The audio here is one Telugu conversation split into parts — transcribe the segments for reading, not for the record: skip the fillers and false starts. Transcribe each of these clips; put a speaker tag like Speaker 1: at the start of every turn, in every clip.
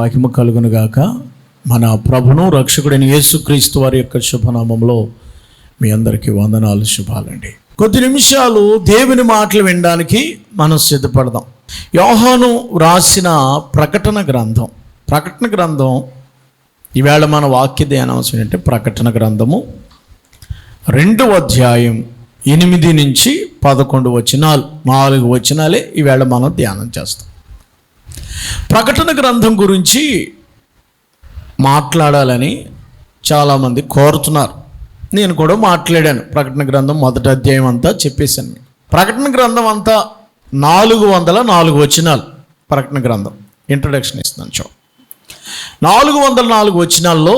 Speaker 1: మహిమ కలుగునుగాక. మన ప్రభును రక్షకుడైన యేసుక్రీస్తు వారి యొక్క శుభనామంలో మీ అందరికీ వందనాలు, శుభాలండి. కొద్ది నిమిషాలు దేవుని మాటలు వినడానికి మనం సిద్ధపడదాం. యోహాను రాసిన ప్రకటన గ్రంథం ఈవేళ మన వాక్య ధ్యానాంశం ఏంటంటే ప్రకటన గ్రంథము 2వ అధ్యాయం 8 నుంచి 11 వచనాలు, 4 వచనాలే ఈవేళ మనం ధ్యానం చేస్తాం. ప్రకటన గ్రంథం గురించి మాట్లాడాలని చాలామంది కోరుతున్నారు. నేను కూడా మాట్లాడాను. ప్రకటన గ్రంథం 1వ అధ్యాయం అంతా చెప్పేశాను. ప్రకటన గ్రంథం అంతా 404 వచనాలు. ప్రకటన గ్రంథం ఇంట్రడక్షన్ ఇస్తున్నాను. చూడండి, 404 వచనాల్లో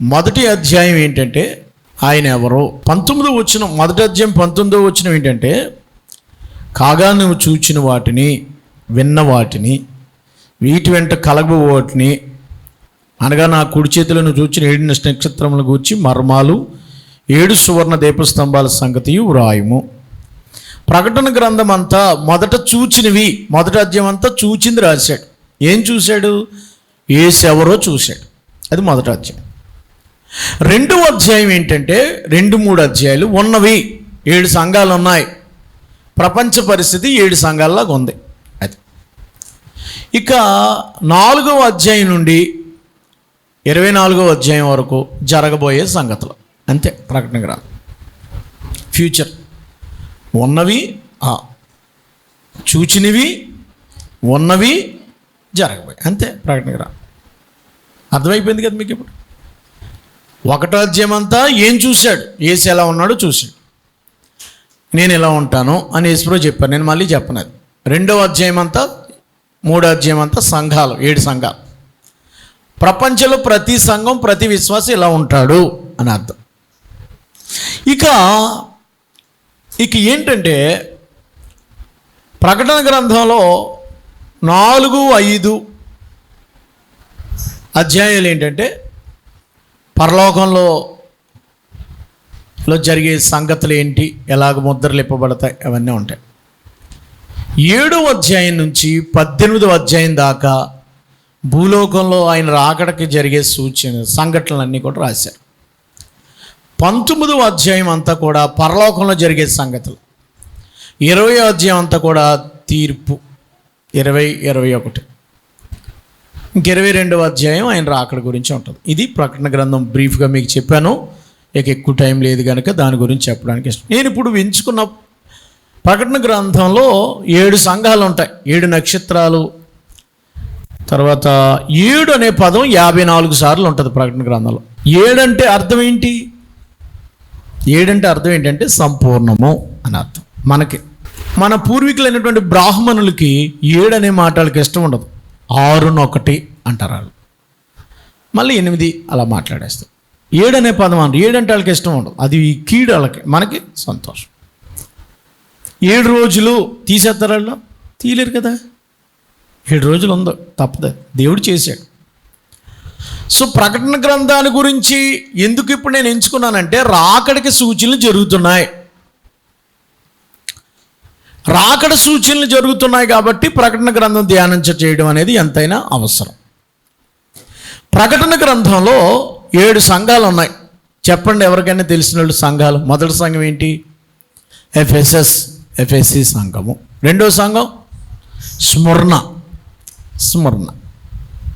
Speaker 1: మొదటి అధ్యాయం ఏంటంటే ఆయన ఎవరో. 19వ వచనం, మొదటి అధ్యాయం 19వ వచనం ఏంటంటే, కాగా నువ్వు చూచిన వాటిని, విన్న వాటిని, వీటి వెంట కలగబో వాటిని, అనగా నా కుడి చేతులను చూచిన 7 నక్షత్రముల గూర్చి మర్మాలు, 7 సువర్ణ దీపస్తంభాల సంగతియు వ్రాయుము. ప్రకటన గ్రంథం అంతా మొదట చూచినవి, మొదటి అధ్యాయం అంతా చూచింది రాశాడు. ఏం చూశాడు? యేసు ఎవరో చూశాడు. అది మొదటి అధ్యాయం. 2వ అధ్యాయం ఏంటంటే 2-3 అధ్యాయాలు ఉన్నవి. 7 సంఘాలు ఉన్నాయి. ప్రపంచ పరిస్థితి 7 సంఘాల్లాగా ఉంది. అది ఇక 4వ అధ్యాయం నుండి 24వ అధ్యాయం వరకు జరగబోయే సంగతులు అంతే. ప్రకటన గ్రంథం ఫ్యూచర్ ఉన్నవి, చూచినవి, ఉన్నవి, జరగబోయే అంతే. ప్రకటన గ్రంథం అర్థమైపోయింది కదా మీకు. ఇప్పుడు 1వ అధ్యాయం అంతా ఏం చూశాడు? యేసు ఎలా ఉన్నాడో చూశాడు. నేను ఎలా ఉంటాను అని యేసుప్రభువు చెప్పాను. నేను మళ్ళీ చెప్పనది. 2వ అధ్యాయం అంతా, 3వ అధ్యాయం అంతా సంఘాలు, 7 సంఘాలు. ప్రపంచంలో ప్రతి సంఘం, ప్రతి విశ్వాసం ఇలా ఉంటాడు అని అర్థం. ఇక ఏంటంటే ప్రకటన గ్రంథంలో 4-5 అధ్యాయాలు ఏంటంటే పరలోకంలో జరిగే సంగతులు ఏంటి, ఎలాగ ముద్రలు ఇప్పబడతాయి, అవన్నీ ఉంటాయి. 7వ అధ్యాయం నుంచి 18వ అధ్యాయం దాకా భూలోకంలో ఆయన రాకడకి జరిగే సంఘటనలన్నీ కూడా రాశారు. 19వ అధ్యాయం అంతా కూడా పరలోకంలో జరిగే సంగతులు. 20వ అధ్యాయం అంతా కూడా తీర్పు. 20-21 ఇంక 22వ అధ్యాయం ఆయన రాకడ గురించి ఉంటుంది. ఇది ప్రకటన గ్రంథం. బ్రీఫ్గా మీకు చెప్పాను. ఇక ఎక్కువ టైం లేదు కనుక దాని గురించి చెప్పడానికి ఇష్టం. నేను ఇప్పుడు ఎంచుకున్న ప్రకటన గ్రంథంలో 7 సంఘాలు ఉంటాయి, 7 నక్షత్రాలు. తర్వాత 7 అనే పదం 54 సార్లు ఉంటుంది ప్రకటన గ్రంథంలో. 7 అంటే అర్థం ఏంటి? 7 అంటే అర్థం ఏంటంటే సంపూర్ణము అని అర్థం. మన పూర్వీకులైనటువంటి బ్రాహ్మణులకి 7 అనే మాటలకి ఇష్టం ఉండదు. 6-1 అంటారు వాళ్ళు. మళ్ళీ 8 అలా మాట్లాడేస్తారు. 7 అనే పదం అన్నారు. 7 అంటే వాళ్ళకి ఇష్టం ఉండదు. అది కీడు వాళ్ళకి, మనకి సంతోషం. 7 రోజులు తీసేస్తారు వాళ్ళు, తీయలేరు కదా. 7 రోజులు ఉందో తప్పదు, దేవుడు చేశాడు. సో ప్రకటన గ్రంథాన్ని గురించి ఎందుకు ఇప్పుడు నేను ఎంచుకున్నానంటే, రాకడికి సూచనలు జరుగుతున్నాయి. రాకడ సూచనలు జరుగుతున్నాయి కాబట్టి ప్రకటన గ్రంథం ధ్యానం చేయడం అనేది ఎంతైనా అవసరం. ప్రకటన గ్రంథంలో 7 సంఘాలు ఉన్నాయి. చెప్పండి ఎవరికైనా తెలిసిన వాళ్ళు సంఘాలు. మొదటి సంఘం ఏంటి? ఎఫెసీ సంఘము. 2వ సంఘం స్ముర్ణ.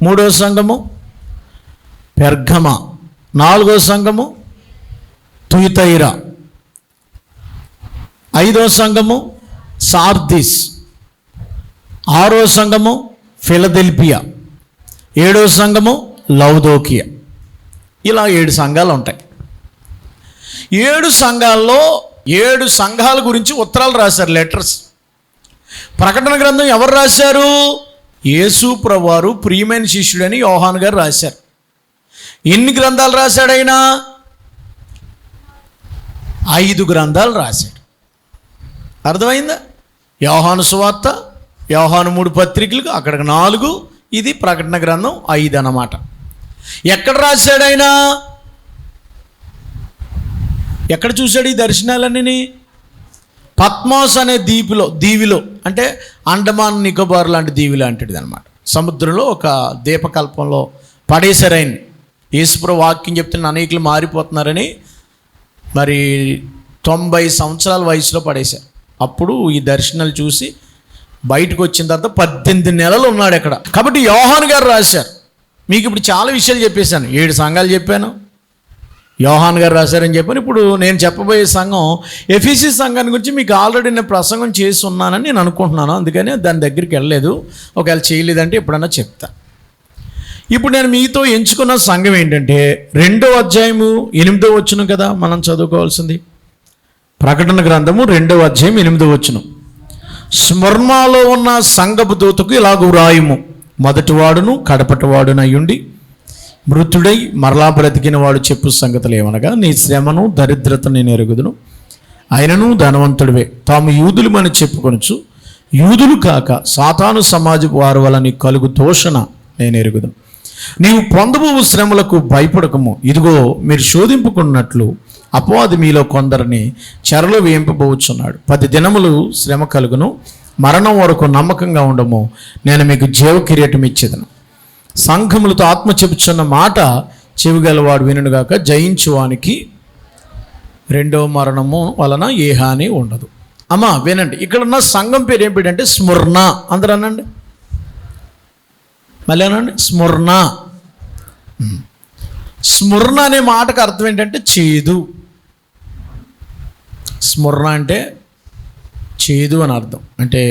Speaker 1: 3వ సంఘము పెర్గమ. 4వ సంఘము తుయతైరా. 5వ సంఘము సార్దిస్. 6వ సంఘము ఫిలదెల్ఫియా. 7వ సంఘము లౌదోకియా. ఇలా 7 సంఘాలు ఉంటాయి. 7 సంఘాల్లో 7 సంఘాల గురించి ఉత్తరాలు రాశారు, లెటర్స్. ప్రకటన గ్రంథం ఎవరు రాశారు? యేసు ప్రభువారు ప్రియమైన శిష్యుడని యోహాను గారు రాశారు. ఎన్ని గ్రంథాలు రాశాడు ఆయన? 5 గ్రంథాలు రాశాడు. అర్థమైందా? యోహాను సువార్త, యోహాను 3 పత్రికలకు, అక్కడికి 4, ఇది ప్రకటన గ్రంథం 5 అన్నమాట. ఎక్కడ రాశాడు ఆయన? ఎక్కడ చూశాడు ఈ దర్శనాలన్నీ? పద్మోస్ అనే దీవిలో, అంటే అండమాన్ నికోబార్ లాంటి దీవి లాంటిది అనమాట. సముద్రంలో ఒక దీపకల్పంలో పడేశారు ఆయన్ని. యేసుప్రభు వాక్యం చెప్తున్న అనేకులు మారిపోతున్నారని మరి 90 సంవత్సరాల వయసులో పడేశారు. అప్పుడు ఈ దర్శనాలు చూసి బయటకు వచ్చిన తర్వాత 18 నెలలు ఉన్నాడు అక్కడ. కాబట్టి యోహాను గారు రాశారు. మీకు ఇప్పుడు చాలా విషయాలు చెప్పేశాను, 7 సంఘాలు చెప్పాను, యోహాను గారు రాశారని చెప్పాను. ఇప్పుడు నేను చెప్పబోయే సంఘం ఎఫెసీ సంఘాన్ని గురించి మీకు ఆల్రెడీ నేను ప్రసంగం చేసి ఉన్నానని నేను అనుకుంటున్నాను. అందుకని దాని దగ్గరికి వెళ్ళలేదు. ఒకవేళ చేయలేదంటే ఎప్పుడన్నా చెప్తా. ఇప్పుడు నేను మీతో ఎంచుకున్న సంఘం ఏంటంటే 2వ అధ్యాయము 8వ వచనం కదా మనం చదువుకోవాల్సింది. ప్రకటన గ్రంథము 2వ అధ్యాయం 8వ వచనం. స్మర్ణలో ఉన్న సంఘపు దూతకు ఇలాగూ వ్రాయుము, మొదటివాడును కడపటివాడునయ్యుండి మృతుడై మరలా బ్రతికిన వాడు చెప్పు సంగతులు ఏమనగా, నీ శ్రమను దరిద్రత నేను ఎరుగుదును, ఆయనను ధనవంతుడివే, తాము యూదులమని చెప్పుకొనొచ్చు, యూదులు కాక సాతాను సమాజపు వారి వల్ల నీ కలుగు దోషణ నేను ఎరుగుదును. నీవు పొందబో శ్రమలకు భయపడకము, ఇదిగో మీరు శోధింపుకున్నట్లు అపవాది మీలో కొందరిని చెరలో వేయింపబోచున్నాడు. 10 దినములు శ్రమ కలుగును, మరణం వరకు నమ్మకంగా ఉండము, నేను మీకు జీవ కిరీటం ఇచ్చేదను. సంఘములతో ఆత్మ చెప్పుచున్న మాట చెవిగలవాడు వినుగాక, జయించువానికి 2వ మరణము వలన ఏ హాని ఉండదు. అమ్మా వినండి, ఇక్కడ ఉన్న సంఘం పేరు ఏం పేరు అంటే స్మరణ. అందరూ అనండి, మళ్ళీ అనండి, స్మరణ. స్మరణ అనే మాటకు అర్థం ఏంటంటే చేదు. స్మరణ అంటే చేదు అని అర్థం. అంటే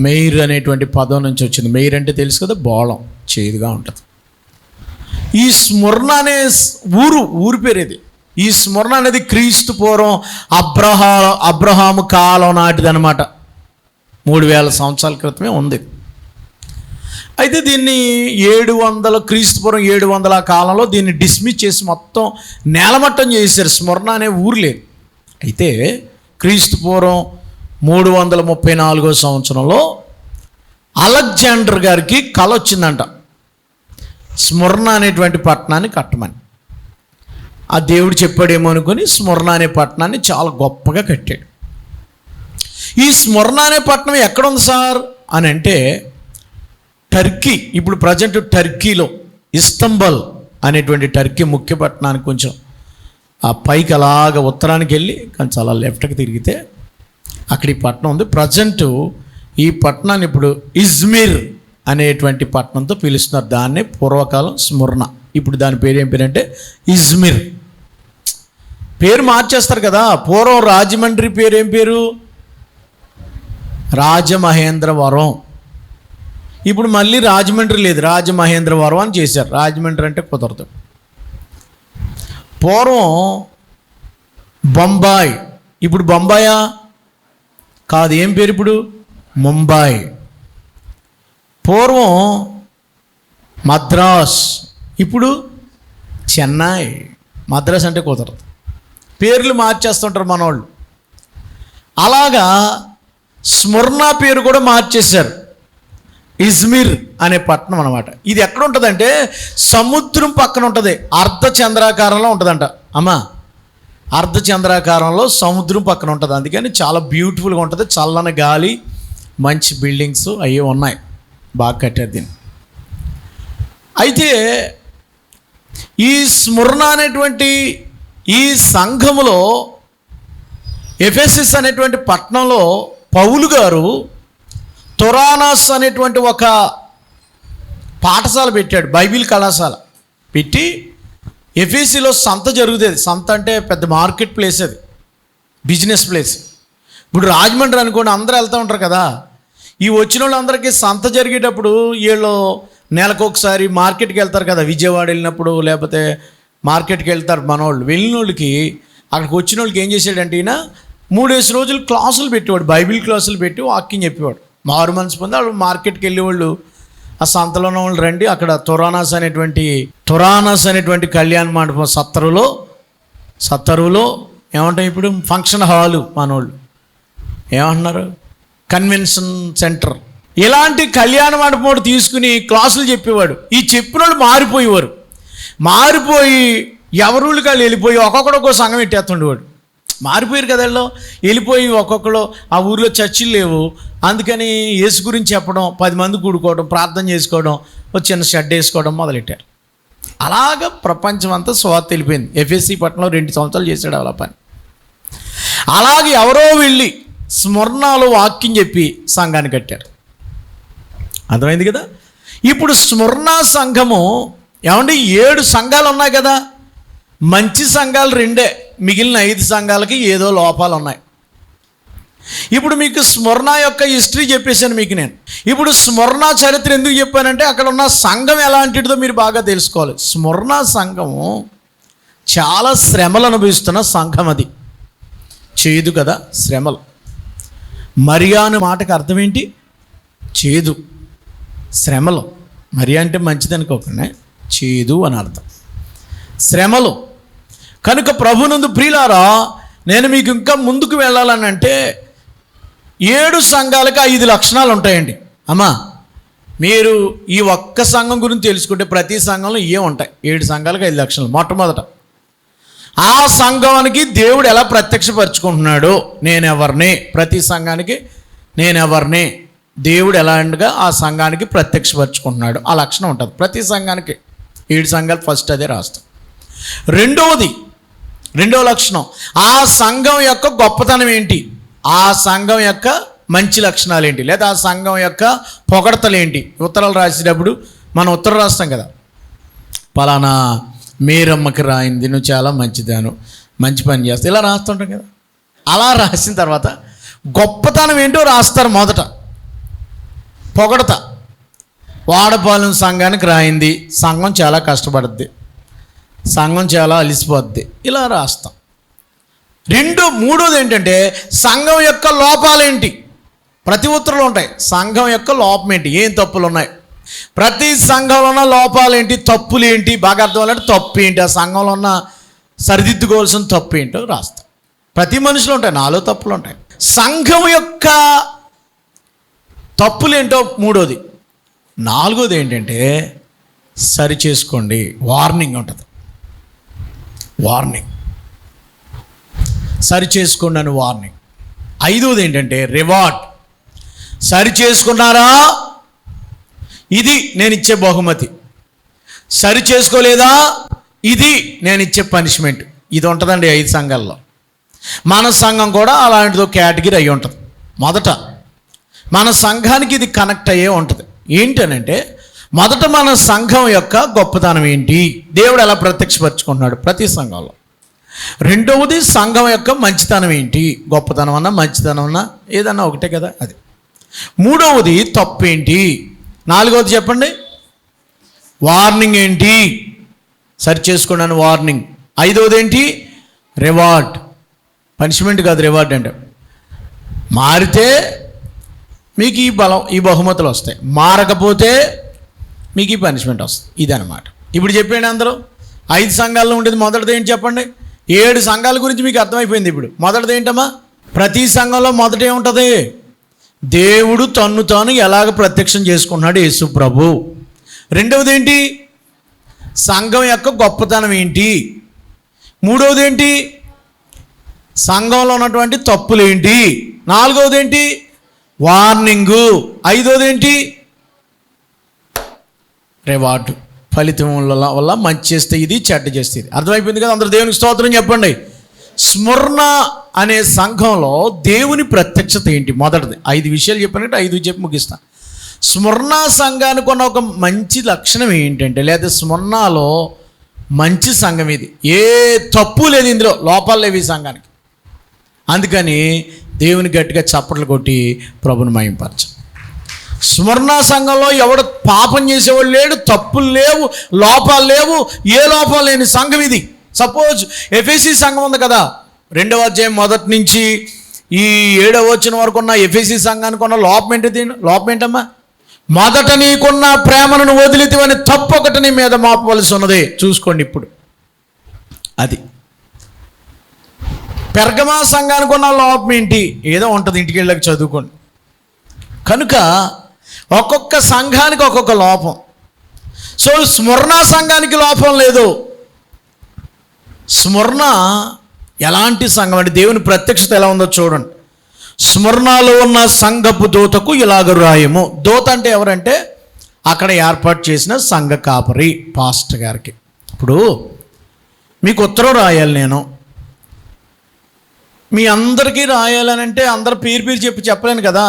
Speaker 1: మెయిర్ అనేటువంటి పదం నుంచి వచ్చింది. మెయిర్ అంటే తెలుసు కదా, బోళం, చేదుగా ఉంటుంది. ఈ స్మరణ అనే ఊరు పేరు ఇది. ఈ స్మరణ అనేది క్రీస్తు పూర్వం అబ్రహాము కాలం నాటిది అనమాట. 3000 సంవత్సరాల క్రితమే ఉంది. అయితే దీన్ని 700 క్రీస్తు పూర్వం 700 ఆ కాలంలో దీన్ని డిస్మిస్ చేసి మొత్తం నేలమట్టం చేశారు. స్మరణ అనే ఊరు లేదు. అయితే క్రీస్తు పూర్వం 334వ సంవత్సరంలో అలెగ్జాండర్ గారికి కల వచ్చిందంట, స్మరణ అనేటువంటి పట్టణాన్ని కట్టమని. ఆ దేవుడు చెప్పాడేమో అనుకుని స్మరణ అనే పట్టణాన్ని చాలా గొప్పగా కట్టాడు. ఈ స్మరణ అనే పట్టణం ఎక్కడ ఉంది సార్ అని అంటే టర్కీ. ఇప్పుడు ప్రజెంట్ టర్కీలో ఇస్తాంబుల్ అనేటువంటి టర్కీ ముఖ్య పట్టణానికి కొంచెం ఆ పైకి అలాగ ఉత్తరానికి వెళ్ళి కొంచెం అలా లెఫ్ట్కి తిరిగితే అక్కడ ఈ పట్టణం ఉంది. ప్రజెంట్ ఈ పట్టణాన్ని ఇప్పుడు ఇజ్మిర్ అనేటువంటి పట్టణంతో పిలుస్తున్నారు. దాన్ని పూర్వకాలం స్మరణ, ఇప్పుడు దాని పేరు ఏం పేరు అంటే ఇజ్మిర్. పేరు మార్చేస్తారు కదా. పూర్వం రాజమండ్రి పేరు ఏం పేరు? రాజమహేంద్రవరం. ఇప్పుడు మళ్ళీ రాజమండ్రి లేదు, రాజమహేంద్రవరం అని చేశారు. రాజమండ్రి అంటే కుదరదు. పూర్వం బొంబాయి, ఇప్పుడు బొంబాయా కాదు, ఏం పేరు ఇప్పుడు? ముంబాయి. పూర్వం మద్రాస్, ఇప్పుడు చెన్నై. మద్రాస్ అంటే కుదరదు, పేర్లు మార్చేస్తుంటారు మనోళ్ళు. అలాగా స్మరణ పేరు కూడా మార్చేశారు, ఇజ్మిర్ అనే పట్టణం అనమాట. ఇది ఎక్కడ ఉంటుందంటే సముద్రం పక్కన ఉంటుంది, అర్ధచంద్రాకారంలో ఉంటుందంట. అమ్మా, అర్ధచంద్రాకారంలో సముద్రం పక్కన ఉంటుంది. అందుకని చాలా బ్యూటిఫుల్గా ఉంటుంది. చల్లని గాలి, మంచి బిల్డింగ్స్ అవి ఉన్నాయి, బాగా కట్టారు దీన్ని. అయితే ఈ స్మరణ అనేటువంటి ఈ సంఘములో ఎఫెసస్ అనేటువంటి పట్టణంలో పౌలు గారు తురానాస్ అనేటువంటి ఒక పాఠశాల పెట్టాడు, బైబిల్ కళాశాల పెట్టి ఎఫెసీలో సంత జరుగుతుంది. సంత అంటే పెద్ద మార్కెట్ ప్లేస్, అది బిజినెస్ ప్లేస్. ఇప్పుడు రాజమండ్రి అనుకోండి, అందరూ వెళ్తూ ఉంటారు కదా. ఈ వచ్చిన వాళ్ళందరికీ సంత జరిగేటప్పుడు వీళ్ళు నెలకు ఒకసారి మార్కెట్కి వెళ్తారు కదా. విజయవాడ వెళ్ళినప్పుడు లేకపోతే మార్కెట్కి వెళ్తారు మనోళ్ళు. వెళ్ళిన వాళ్ళకి అక్కడికి వచ్చిన వాళ్ళకి ఏం చేసాడంటే ఈయన 3 రోజులు క్లాసులు పెట్టేవాడు, బైబిల్ క్లాసులు పెట్టి వాక్యం చెప్పేవాడు. మారు మనసు పొంది వాళ్ళు మార్కెట్కి వెళ్ళేవాళ్ళు. ఆ సంతలో ఉన్న వాళ్ళు రండి, అక్కడ తురానాస్ అనేటువంటి కళ్యాణ మండపం సత్తరులో ఏమంటాం ఇప్పుడు, ఫంక్షన్ హాలు, మనోళ్ళు ఏమంటున్నారు, కన్వెన్షన్ సెంటర్, ఇలాంటి కళ్యాణ మండపం తీసుకుని క్లాసులు చెప్పేవాడు. ఈ చెప్పిన వాళ్ళు మారిపోయి ఎవరుళ్ళు కాళ్ళు వెళ్ళిపోయి ఒక్కొక్కడు ఒక్కో సంఘం పెట్టేస్తుండేవాడు. మారిపోయారు కదా. వెళ్ళిపోయి ఒక్కొక్కరు ఆ ఊర్లో చర్చిలు లేవు, అందుకని యేసు గురించి చెప్పడం, 10 మంది కూడుకోవడం, ప్రార్థన చేసుకోవడం, ఒక చిన్న షెడ్ వేసుకోవడం మొదలెట్టారు. అలాగ ప్రపంచం అంతా సువార్త వెళ్ళిపోయింది. ఎఫ్ఎస్సి పట్టణంలో 2 సంవత్సరాలు చేశాడు అలా పని. అలాగే ఎవరో వెళ్ళి స్మరణలో వాక్యం చెప్పి సంఘాన్ని కట్టారు. అర్థమైంది కదా. ఇప్పుడు స్మరణ సంఘము ఏమంటే 7 సంఘాలు ఉన్నాయి కదా. మంచి సంఘాలు 2, మిగిలిన 5 సంఘాలకి ఏదో లోపాలు ఉన్నాయి. ఇప్పుడు మీకు స్మరణ యొక్క హిస్టరీ చెప్పేశాను మీకు నేను. ఇప్పుడు స్మరణ చరిత్ర ఎందుకు చెప్పానంటే అక్కడ ఉన్న సంఘం ఎలాంటిదో మీరు బాగా తెలుసుకోవాలి. స్మరణ సంఘము చాలా శ్రమలు అనుభవిస్తున్న సంఘం. అది చేదు కదా, శ్రమలు. మరియా అనే మాటకు అర్థం ఏంటి? చేదు, శ్రమలు. మరియా అంటే మంచిది అనుకోకుండా చేదు అని అర్థం, శ్రమలు. కనుక ప్రభునందు ప్రియులారా, నేను మీకు ఇంకా ముందుకు వెళ్ళాలని అంటే 7 సంఘాలకు 5 లక్షణాలు ఉంటాయండి. అమ్మా, మీరు ఈ ఒక్క సంఘం గురించి తెలుసుకుంటే ప్రతి సంఘంలో ఉంటాయి. 7 సంఘాలకు 5 లక్షణాలు. మొట్టమొదట ఆ సంఘానికి దేవుడు ఎలా ప్రత్యక్షపరుచుకుంటున్నాడో, నేనెవరిని, ప్రతి సంఘానికి నేనెవరిని దేవుడు ఎలాంటిగా ఆ సంఘానికి ప్రత్యక్షపరుచుకుంటున్నాడు, ఆ లక్షణం ఉంటుంది ప్రతి సంఘానికి. 7 సంఘాలు ఫస్ట్ అదే రాస్తాం. రెండవ లక్షణం, ఆ సంఘం యొక్క గొప్పతనం ఏంటి, ఆ సంఘం యొక్క మంచి లక్షణాలు ఏంటి, లేదా ఆ సంఘం యొక్క పొగడతలు ఏంటి. ఉత్తరాలు రాసేటప్పుడు మనం ఉత్తరం రాస్తాం కదా, పలానా మీరమ్మకి రాయింది, నువ్వు చాలా మంచిదాను, మంచి పని చేస్తావు, ఇలా రాస్తుంటాం కదా. అలా రాసిన తర్వాత గొప్పతనం ఏంటో రాస్తారు. మొదట పొగడత, వాడపాలెం సంఘానికి రాయింది, సంఘం చాలా కష్టపడుద్ది, సంఘం చాలా అలిసిపోద్ది, ఇలా రాస్తాం. మూడోది ఏంటంటే సంఘం యొక్క లోపాలేంటి. ప్రతి ఉత్తరంలో ఉంటాయి సంఘం యొక్క లోపం ఏంటి, ఏం తప్పులు ఉన్నాయి, ప్రతి సంఘంలో ఉన్న లోపాలేంటి, తప్పులు ఏంటి, బాగా అర్థం అవ్వాలంటే తప్పు ఏంటి, ఆ సంఘంలో ఉన్న సరిదిద్దుకోవాల్సిన తప్పు ఏంటో రాస్తాం. ప్రతి మనిషిలో ఉంటాయి 4 తప్పులు ఉంటాయి. సంఘం యొక్క తప్పులేంటో మూడోది. 4వది ఏంటంటే సరి చేసుకోండి, వార్నింగ్ ఉంటుంది. వార్నింగ్, సరి చేసుకోండి అని వార్నింగ్. 5వది ఏంటంటే రివార్డ్. సరి చేసుకున్నారా, ఇది నేను ఇచ్చే బహుమతి. సరి చేసుకోలేదా, ఇది నేను ఇచ్చే పనిష్మెంట్. ఇది ఉంటుందండి 5 సంఘాల్లో. మన సంఘం కూడా అలాంటిదో కేటగిరీ అయి ఉంటుంది. మొదట మన సంఘానికి ఇది కనెక్ట్ అయ్యే ఉంటుంది. ఏంటనంటే మొదట మన సంఘం యొక్క గొప్పతనం ఏంటి, దేవుడు ఎలా ప్రత్యక్షపరుచుకుంటున్నాడు ప్రతి సంఘంలో. రెండవది సంఘం యొక్క మంచితనం ఏంటి, గొప్పతనం అన్నా మంచితనం అన్నా ఏదన్నా ఒకటే కదా అది. మూడవది తప్పు ఏంటి. 4వది చెప్పండి, వార్నింగ్ ఏంటి, సరి చేసుకున్నాను వార్నింగ్. 5వది ఏంటి, రివార్డ్. పనిష్మెంట్ కాదు, రివార్డ్ అంటే మారితే మీకు ఈ బహుమతులు వస్తాయి, మారకపోతే మీకు ఈ పనిష్మెంట్ వస్తుంది. ఇదన్నమాట. ఇప్పుడు చెప్పండి అందరూ 5 సంఘాల్లో ఉండేది మొదటిది ఏంటి చెప్పండి. 7 సంఘాల గురించి మీకు అర్థమైపోయింది. ఇప్పుడు మొదటిది ఏంటమ్మా, ప్రతి సంఘంలో మొదట ఏముంటుంది, దేవుడు తన్ను తాను ఎలాగ ప్రత్యక్షం చేసుకున్నాడు యేసు ప్రభు. రెండవది ఏంటి, సంఘం యొక్క గొప్పతనం ఏంటి. మూడవది ఏంటి, సంఘంలో ఉన్నటువంటి తప్పులు ఏంటి. 4వది ఏంటి, వార్నింగు. 5వది ఏంటి, రివార్డు. ఫలితం వల్ల మంచి చేస్తే ఇది, చెడ్డ చేస్తే ఇది. అర్థమైపోయింది కదా. అందరూ దేవునికి స్తోత్రం చెప్పండి. స్మరణ అనే సంఘంలో దేవుని ప్రత్యక్షత ఏంటి, మొదటిది. 5 విషయాలు చెప్పినట్టు 5 చెప్పి ముగిస్తాను. స్మరణ సంఘానికి ఉన్న ఒక మంచి లక్షణం ఏంటంటే, లేదా స్మరణలో మంచి సంఘం ఇది, ఏ తప్పు లేదు, ఇందులో లోపాలు లేవు ఈ సంఘానికి. అందుకని దేవుని గట్టిగా చప్పట్లు కొట్టి ప్రభుని మహింపరచు. స్మరణ సంఘంలో ఎవడు పాపం చేసేవాడు లేడు, తప్పులు లేవు, లోపాలు లేవు, ఏ లోపాలు లేని సంఘం ఇది. సపోజ్ ఎఫ్ఎస్సి సంఘం ఉంది కదా, 2వ అధ్యాయం మొదటి నుంచి ఈ 7వ వచనం వరకు ఉన్న ఎఫ్ఎస్సి సంఘానికి ఉన్న లోపం ఏంటి, లోపం ఏంటమ్మా, మొదట నీకున్న ప్రేమను వదిలితివని తప్పు ఒకటి నీ మీద మోపవలసి ఉన్నది. చూసుకోండి ఇప్పుడు. అది పెర్గమా సంఘానికి ఉన్న లోపం ఏంటి, ఏదో ఉంటుంది, ఇంటికి వెళ్ళక చదువుకోండి. కనుక ఒక్కొక్క సంఘానికి ఒక్కొక్క లోపం. సో స్మరణ సంఘానికి లోపం లేదు. స్మరణ ఎలాంటి సంఘం అంటే దేవుని ప్రత్యక్షత ఎలా ఉందో చూడండి. స్మరణలో ఉన్న సంఘపు దూతకు ఇలాగ రాయము. దూత అంటే ఎవరంటే అక్కడ ఏర్పాటు చేసిన సంఘ కాపరి, పాస్టర్ గారికి. ఇప్పుడు మీకు ఉత్తరం రాయాలి, నేను మీ అందరికీ రాయాలనంటే అందరు పేరు చెప్పలేను కదా.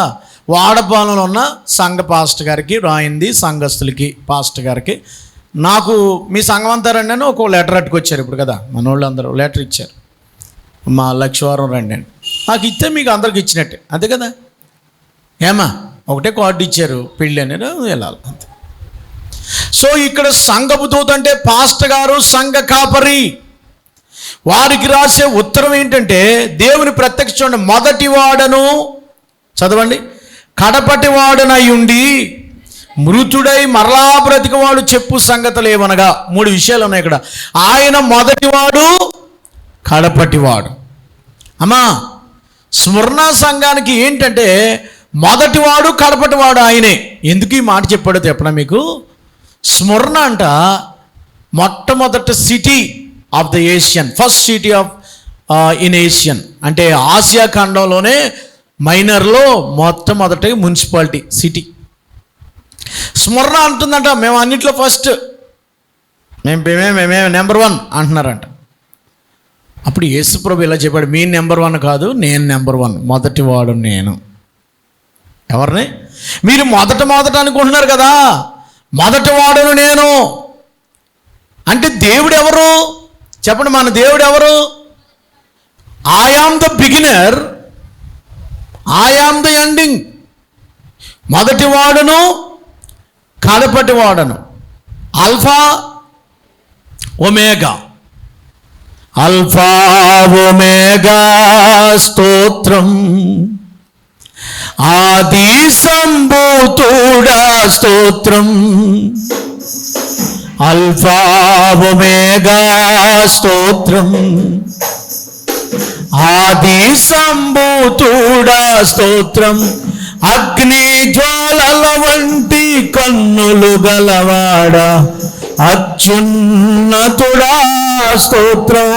Speaker 1: వాడపాలెంలో ఉన్న సంఘ పాస్టర్ గారికి రాయింది, సంఘస్థులకి పాస్టర్ గారికి. నాకు మీ సంఘం అంతా రండి అని ఒక లెటర్ అట్టుకొచ్చారు ఇప్పుడు కదా, మన వాళ్ళు అందరూ లెటర్ ఇచ్చారు, మా లక్షవారం రండి అని. నాకు ఇస్తే మీకు అందరికి ఇచ్చినట్టే, అంతే కదా. ఏమా ఒకటే కార్డు ఇచ్చారు, పెళ్ళి అని వెళ్ళాలి అంతే. సో ఇక్కడ సంఘపు దూత అంటే పాస్టర్ గారు, సంఘ కాపరి, వారికి రాసే ఉత్తరం ఏంటంటే దేవుని ప్రత్యక్ష చూడండి. మొదటి వాడను చదవండి, కడపటి వాడనై ఉండి మృతుడై మరలా బ్రతికవాడు చెప్పు సంగతులు ఏమనగా. 3 విషయాలు ఉన్నాయి ఇక్కడ. ఆయన మొదటివాడు, కడపటివాడు. అమ్మా స్మరణ సంఘానికి ఏంటంటే మొదటివాడు, కడపటివాడు ఆయనే. ఎందుకు ఈ మాట చెప్పాడో చెప్పనా మీకు. స్మరణ అంట మొట్టమొదటి city of the Asian, first city of in Asian, అంటే ఆసియా ఖండంలోనే మైనర్లో మొట్టమొదటి మున్సిపాలిటీ సిటీ. స్మరణ అంటుందంట మేము అన్నిట్లో ఫస్ట్, మేము నెంబర్ 1 అంటున్నారంట. అప్పుడు యేసుప్రభు ఇలా చెప్పాడు, మీ నెంబర్ 1 కాదు, నేను నెంబర్ 1, మొదటివాడు నేను. ఎవరిని మీరు మొదట అనుకుంటున్నారు కదా, మొదటివాడును నేను అంటే దేవుడు ఎవరు చెప్పండి. మన దేవుడు ఎవరు? I am the beginner, I am the ending. మొదటివాడును, కడపటివాడును, ఆల్ఫా ఒమేగా. ఆల్ఫా ఒమేగా స్తోత్రం, ఆది సంభూతుడా స్తోత్రం. ఆల్ఫా ఒమేగా స్తోత్రం, ఆది సంభూతుడా స్తోత్రం. అగ్ని జ్వాలల వంటి కన్నులు గలవాడా అత్యున్నతుడా స్తోత్రం.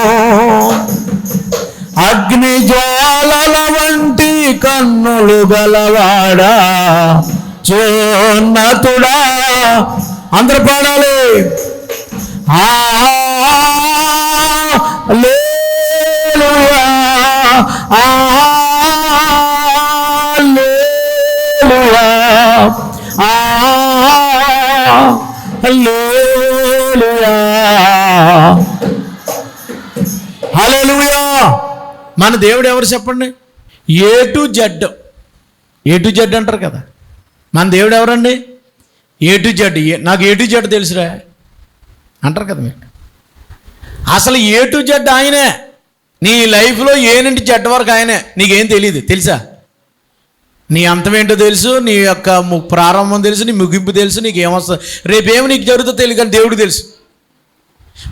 Speaker 1: అగ్ని జ్వాలల వంటి కన్నులు గలవాడా అత్యున్నతుడా. అందరూ పాడాలి. హల్లెలూయా, హల్లెలూయా, హల్లెలూయా, హల్లెలూయా. మన దేవుడు ఎవరు చెప్పండి? A to Z, A to Z అంటారు కదా. మన దేవుడు ఎవరండి? A to Z. నాకు ఏ టు జెడ్ తెలుసురా అంటారు కదా మీరు. అసలు ఏ టు జెడ్ ఆయనే. నీ లైఫ్లో ఏ నుండి జెడ్ వరకు ఆయనే. నీకేం తెలియదు తెలుసా? నీ అంతమేంటో తెలుసు, నీ యొక్క ప్రారంభం తెలుసు, నీ ముగింపు తెలుసు, నీకు ఏమొస్తుంది, రేపేమి నీకు జరుగుతుందో తెలియదు, కానీ దేవుడికి తెలుసు.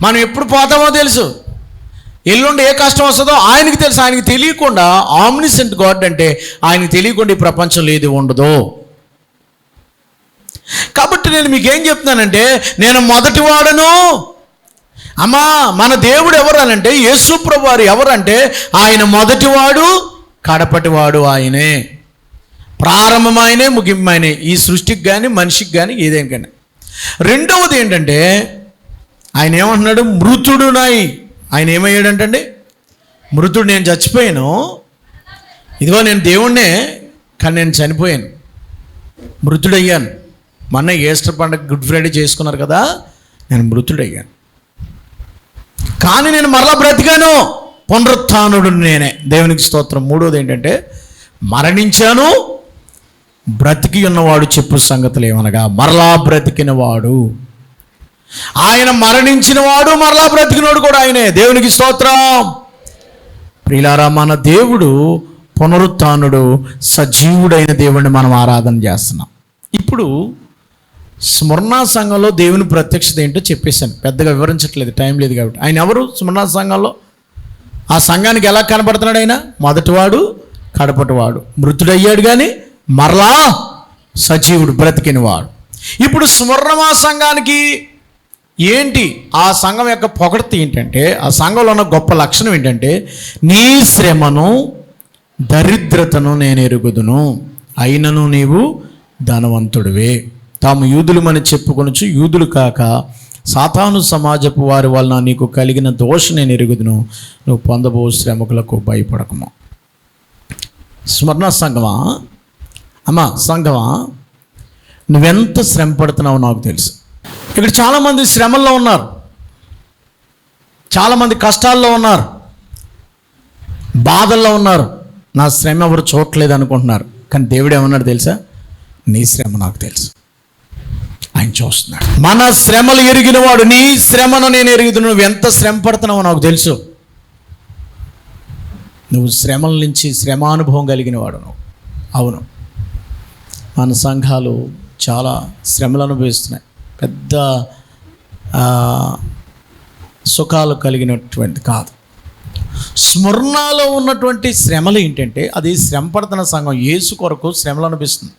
Speaker 1: మనం ఎప్పుడు పోతామో తెలుసు, ఎల్లుండి ఏ కష్టం వస్తుందో ఆయనకి తెలుసు. ఆయనకి తెలియకుండా, ఆమ్నిసెంట్ గాడ్ అంటే ఆయనకి తెలియకుండా ఈ ప్రపంచం లేదు, ఉండదు. కాబట్టి నేను మీకేం చెప్తున్నానంటే, నేను మొదటివాడను. అమ్మా మన దేవుడు ఎవరు అనంటే, యేసు ప్రభువు వారు ఎవరంటే ఆయన మొదటివాడు, కడపటివాడు ఆయనే. ప్రారంభం ఆయనే, ముగింపు ఆయనే. ఈ సృష్టికి కానీ మనిషికి కానీ ఏదేం కానీ. రెండవది ఏంటంటే ఆయన ఏమంటున్నాడు? మృతుడునై. ఆయన ఏమయ్యాడంటండి? మృతుడు. నేను చచ్చిపోయాను, ఇదిగో నేను దేవుణ్ణే, కానీ నేను చనిపోయాను, మృతుడయ్యాను. మొన్న ఈస్టర్ పండుగ, గుడ్ ఫ్రైడే చేసుకున్నారు కదా, నేను మృతుడయ్యాను, కానీ నేను మరలా బ్రతికాను, పునరుత్థానుడు నేనే. దేవునికి స్తోత్రం. మూడవది ఏంటంటే మరణించాను, బ్రతికి ఉన్నవాడు చెప్పు సంగతులు ఏమనగా. మరలా బ్రతికినవాడు ఆయన, మరణించిన వాడు మరలా బ్రతికినవాడు కూడా ఆయనే. దేవునికి స్తోత్రం. ప్రియులారా, మన దేవుడు పునరుత్థానుడు, సజీవుడైన దేవుడిని మనం ఆరాధన చేస్తున్నాం. ఇప్పుడు స్మరణ సంఘంలో దేవుని ప్రత్యక్షత ఏంటో చెప్పేశాను, పెద్దగా వివరించట్లేదు, టైం లేదు కాబట్టి. ఆయన ఎవరు స్మరణ సంఘంలో? ఆ సంఘానికి ఎలా కనపడుతున్నాడు ఆయన? మొదటివాడు, కడపటివాడు. మృతుడయ్యాడు కానీ మరలా సజీవుడు, బ్రతికినవాడు. ఇప్పుడు స్మరణ సంఘానికి ఏంటి ఆ సంఘం యొక్క పొగడ్త ఏంటంటే, ఆ సంఘంలో ఉన్న గొప్ప లక్షణం ఏంటంటే, నీ శ్రమను దరిద్రతను నేను ఎరుగుదును, అయినను నీవు ధనవంతుడివే. తాము యూదులమని చెప్పుకొనుచు యూదులు కాక సాతాను సమాజపు వారి వలన నీకు కలిగిన దోషం నేను ఎరుగుదును, నువ్వు పొందబో శ్రమకులకు భయపడకము. స్మరణ సంఘమా, అమ్మా సంఘమా, నువ్వెంత శ్రమ పడుతున్నావో నాకు తెలుసు. ఇక్కడ చాలామంది శ్రమల్లో ఉన్నారు, చాలామంది కష్టాల్లో ఉన్నారు, బాధల్లో ఉన్నారు. నా శ్రమ ఎవరు చూడట్లేదు అనుకుంటున్నారు. కానీ దేవుడు ఏమన్నాడు తెలుసా? నీ శ్రమ నాకు తెలుసు, ఆయన చూస్తున్నాడు. మన శ్రమలు ఎరిగినవాడు, నీ శ్రమను నేను ఎరుగుదును, నువ్వు ఎంత శ్రమ పడుతున్నావో నాకు తెలుసు. నువ్వు శ్రమల నుంచి శ్రమానుభవం కలిగిన వాడు నువ్వు. అవును, మన సంఘాలు చాలా శ్రమలు అనుభవిస్తున్నాయి. పెద్ద సుఖాలు కలిగినటువంటి కాదు. స్మరణలో ఉన్నటువంటి శ్రమలు ఏంటంటే, అది శ్రమ పడుతున్న సంఘం. యేసు కొరకు శ్రమలు అనిపిస్తుంది.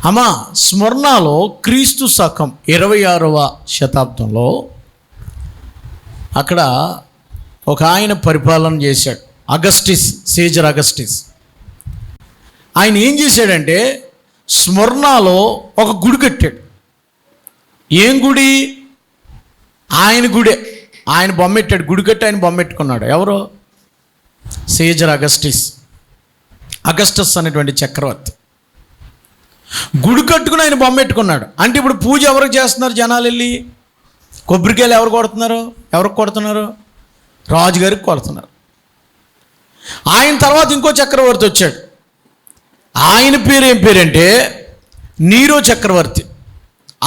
Speaker 1: అమ్మా, స్మరణలో క్రీస్తు శకం 26వ శతాబ్దంలో అక్కడ ఒక ఆయన పరిపాలన చేశాడు, అగస్టిస్, సీజర్ అగస్టిస్. ఆయన ఏం చేశాడంటే, స్మరణలో ఒక గుడి కట్టాడు. ఏం గుడి? ఆయన గుడే. ఆయన బొమ్మెట్టాడు, గుడి కట్టి ఆయన బొమ్మెట్టుకున్నాడు. ఎవరు? సీజర్ అగస్టిస్, అగస్టస్ అనేటువంటి చక్రవర్తి. గుడి కట్టుకుని ఆయన బొమ్మెట్టుకున్నాడు. అంటే ఇప్పుడు పూజ ఎవరికి చేస్తున్నారు జనాలు వెళ్ళి? కొబ్బరికాయలు ఎవరు కొడుతున్నారు? ఎవరికి కొడుతున్నారు? రాజుగారికి కొడుతున్నారు. ఆయన తర్వాత ఇంకో చక్రవర్తి వచ్చాడు. ఆయన పేరు ఏం పేరంటే నీరో చక్రవర్తి.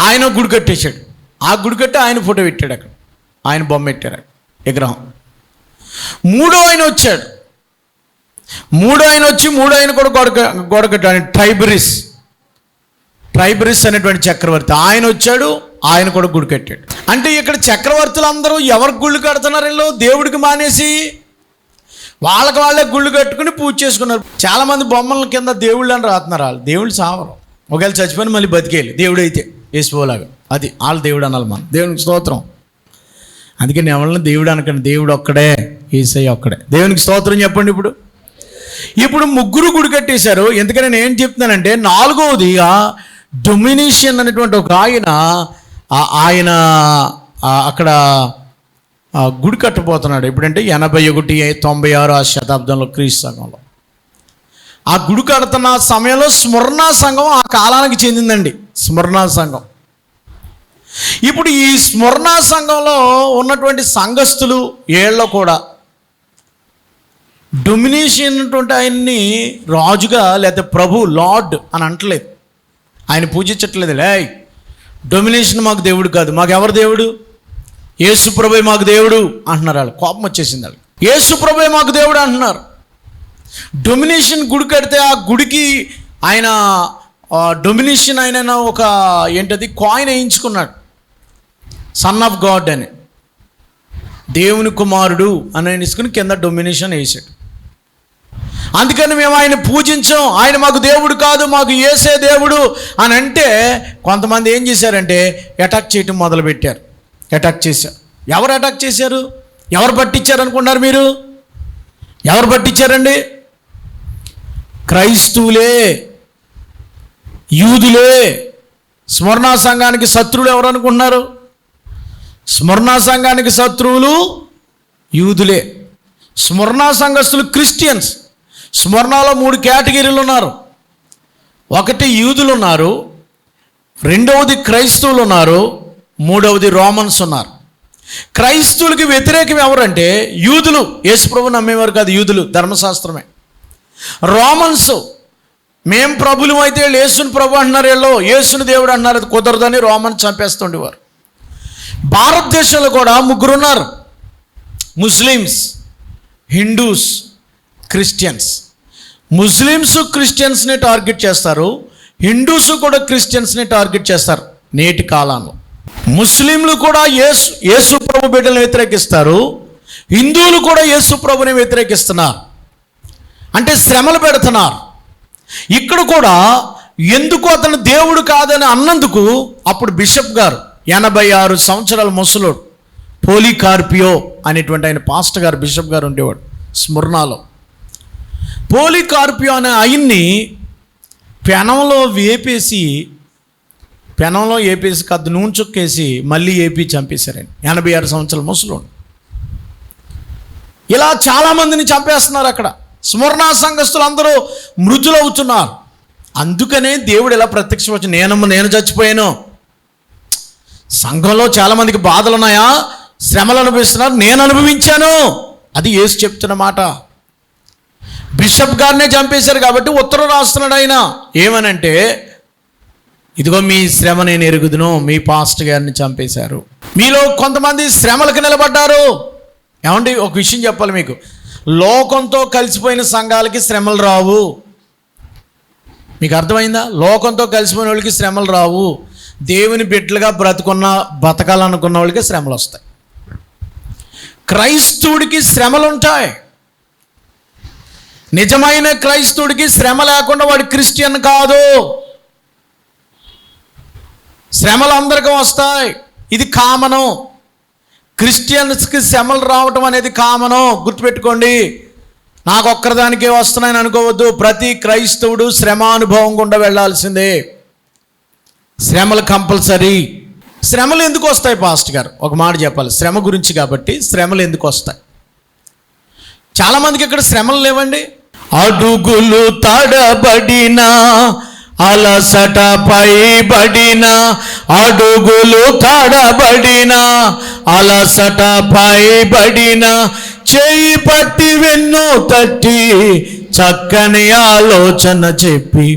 Speaker 1: ఆయన గుడి కట్టేశాడు. ఆ గుడి కట్టి ఆయన ఫోటో పెట్టాడు, అక్కడ ఆయన బొమ్మ పెట్టారు, విగ్రహం. మూడో ఆయన వచ్చాడు. మూడో ఆయన కూడా గోడ కట్టాడు. ట్రైబరిస్ అనేటువంటి చక్రవర్తి ఆయన వచ్చాడు, ఆయన కూడా గుడి కట్టాడు. అంటే ఇక్కడ చక్రవర్తులు అందరూ ఎవరికి గుళ్ళు కడుతున్నారు? వీళ్ళు దేవుడికి మానేసి వాళ్ళకి వాళ్ళే గుళ్ళు కట్టుకుని పూజ చేసుకున్నారు. చాలామంది బొమ్మల కింద దేవుళ్ళు అని రాస్తున్నారు. వాళ్ళు దేవుళ్ళు సావరు, ఒకవేళ చచ్చిపోయిన మళ్ళీ బతికేయాలి. దేవుడు అయితే యేసులాగా, అది వాళ్ళ దేవుడు అనాలి. మనం దేవునికి స్తోత్రం. అందుకని ఎవరిని దేవుడు అనకండి, దేవుడు ఒక్కడే, యేసయ్య ఒక్కడే. దేవునికి స్తోత్రం చెప్పండి. ఇప్పుడు ముగ్గురు గుడి కట్టేశారు. ఎందుకని నేను ఏం చెప్తున్నానంటే, నాలుగవదిగా డొమినిషియన్ అనేటువంటి ఒక ఆయన అక్కడ గుడి కట్టబోతున్నాడు. ఎప్పుడంటే 81-96 శతాబ్దంలో క్రీస్తు సంఘంలో. ఆ గుడి కడుతున్న సమయంలో స్మరణ సంఘం ఆ కాలానికి చెందిందండి. స్మరణ సంఘం. ఇప్పుడు ఈ స్మరణ సంఘంలో ఉన్నటువంటి సంఘస్థులు ఏళ్ళలో కూడా డొమినిషియన్ అటువంటి ఆయన్ని రాజుగా లేకపోతే ప్రభు, లార్డ్ అని అంటలేదు. ఆయన పూజించట్లేదు. డొమినేషన్ మాకు దేవుడు కాదు, మాకు ఎవరు దేవుడు? యేసు ప్రభువే మాకు దేవుడు అంటున్నారు. వాళ్ళు కోపం వచ్చేసింది. వాళ్ళు యేసు ప్రభువే మాకు దేవుడు అంటున్నారు. డొమినేషన్ గుడి కడితే ఆ గుడికి ఆయన డొమినేషన్ ఆయన ఒక ఏంటది కాయిన్ వేయించుకున్నాడు, సన్ ఆఫ్ గాడ్ అని, దేవుని కుమారుడు అని వేసుకుని కింద డొమినేషన్ వేసాడు. అందుకని మేము ఆయన పూజించాం, ఆయన మాకు దేవుడు కాదు, మాకు యేసే దేవుడు అని అంటే కొంతమంది ఏం చేశారంటే అటాక్ చేయటం మొదలుపెట్టారు. అటాక్ చేశారు. ఎవరు అటాక్ చేశారు? ఎవరు పట్టించారు అనుకున్నారు మీరు? ఎవరు పట్టించారండి? క్రైస్తవులే, యూదులే. స్మరణ సంఘానికి శత్రువులు ఎవరు అనుకుంటున్నారు? స్మరణ సంఘానికి శత్రువులు యూదులే. స్మరణ సంఘస్థులు క్రిస్టియన్స్. స్మరణలో 3 కేటగిరీలు ఉన్నారు. ఒకటి యూదులు ఉన్నారు, రెండవది క్రైస్తవులు ఉన్నారు, మూడవది రోమన్స్ ఉన్నారు. క్రైస్తవులకి వ్యతిరేకం ఎవరంటే యూదులు. యేసుప్రభు నమ్మేవారు కాదు, యూదులు ధర్మశాస్త్రమే. రోమన్స్ మేం ప్రభులు అయితే యేసుని ప్రభు అంటున్నారు, వీళ్ళు యేసుని దేవుడు అంటున్నారు, అది కుదరదని రోమన్స్ చంపేస్తుండేవారు. భారతదేశంలో కూడా 3 ఉన్నారు, ముస్లిమ్స్, హిందూస్, క్రిస్టియన్స్. ముస్లిమ్స్ క్రిస్టియన్స్ని టార్గెట్ చేస్తారు, హిందూస్ కూడా క్రిస్టియన్స్ని టార్గెట్ చేస్తారు. నేటి కాలంలో ముస్లింలు కూడా యేసు ప్రభు బిడ్డలను వ్యతిరేకిస్తారు, హిందువులు కూడా యేసు ప్రభుని వ్యతిరేకిస్తున్నారు. అంటే శ్రమలు పెడుతున్నారు. ఇక్కడ కూడా ఎందుకు అతను దేవుడు కాదని అన్నందుకు అప్పుడు బిషప్ గారు 86 సంవత్సరాల ముసలోడు, పోలికార్పియో అనేటువంటి ఆయన పాస్టర్ గారు, బిషప్ గారు ఉండేవాడు స్మరణలో. పోలికార్పియో అనే ఆయన్ని పెనంలో వేపేసి కద్దు నూనె చుక్కేసి మళ్ళీ ఏపీ చంపేశారండి. 86 సంవత్సరాల ముసలోడు. ఇలా చాలామందిని చంపేస్తున్నారు అక్కడ. స్మరణ సంఘస్థులు అందరూ మృతులవుతున్నారు. అందుకనే దేవుడు ఇలా ప్రత్యక్షం నేను చచ్చిపోయాను. సంఘంలో చాలామందికి బాధలు ఉన్నాయా, శ్రమలు అనుభవిస్తున్నారు, నేను అనుభవించాను. అది యేసు చెప్తున్న మాట. బిషప్ గారినే చంపేశారు కాబట్టి ఉత్తరం రాస్తున్నాడు ఆయన. ఏమనంటే, ఇదిగో మీ శ్రమ నేను ఎరుగుదును, మీ పాస్టర్ గారిని చంపేశారు. మీలో కొంతమంది శ్రమలకు నిలబడ్డారు. ఏమండి, ఒక విషయం చెప్పాలి మీకు, లోకంతో కలిసిపోయిన సంఘాలకి శ్రమలు రావు. మీకు అర్థమైందా? లోకంతో కలిసిపోయిన వాళ్ళకి శ్రమలు రావు. దేవుని బిడ్డలుగా బతకాలనుకున్న వాళ్ళకి శ్రమలు వస్తాయి. క్రైస్తవుడికి శ్రమలు ఉంటాయి. నిజమైన క్రైస్తవుడికి శ్రమ లేకుండా వాడు క్రిస్టియన్ కాదు. శ్రమలు అందరికీ వస్తాయి, ఇది కామను. క్రిస్టియన్స్కి శ్రమలు రావటం అనేది కామను, గుర్తుపెట్టుకోండి. నాకు ఒక్కరిదానికే వస్తున్నాయని అనుకోవద్దు. ప్రతి క్రైస్తవుడు శ్రమానుభవం గుండా వెళ్ళాల్సిందే. శ్రమలు కంపల్సరీ. శ్రమలు ఎందుకు వస్తాయి పాస్టర్ గారు? ఒక మాట చెప్పాలి శ్రమ గురించి కాబట్టి. శ్రమలు ఎందుకు వస్తాయి? చాలామందికి ఇక్కడ శ్రమలు లేవండి. అడుగులు తడబడిన, అలసట పైబడిన, అడుగులు తడబడిన, అలసట పైబడిన, చేయి పట్టి వెన్ను తట్టి చక్కని ఆలోచన చెప్పి,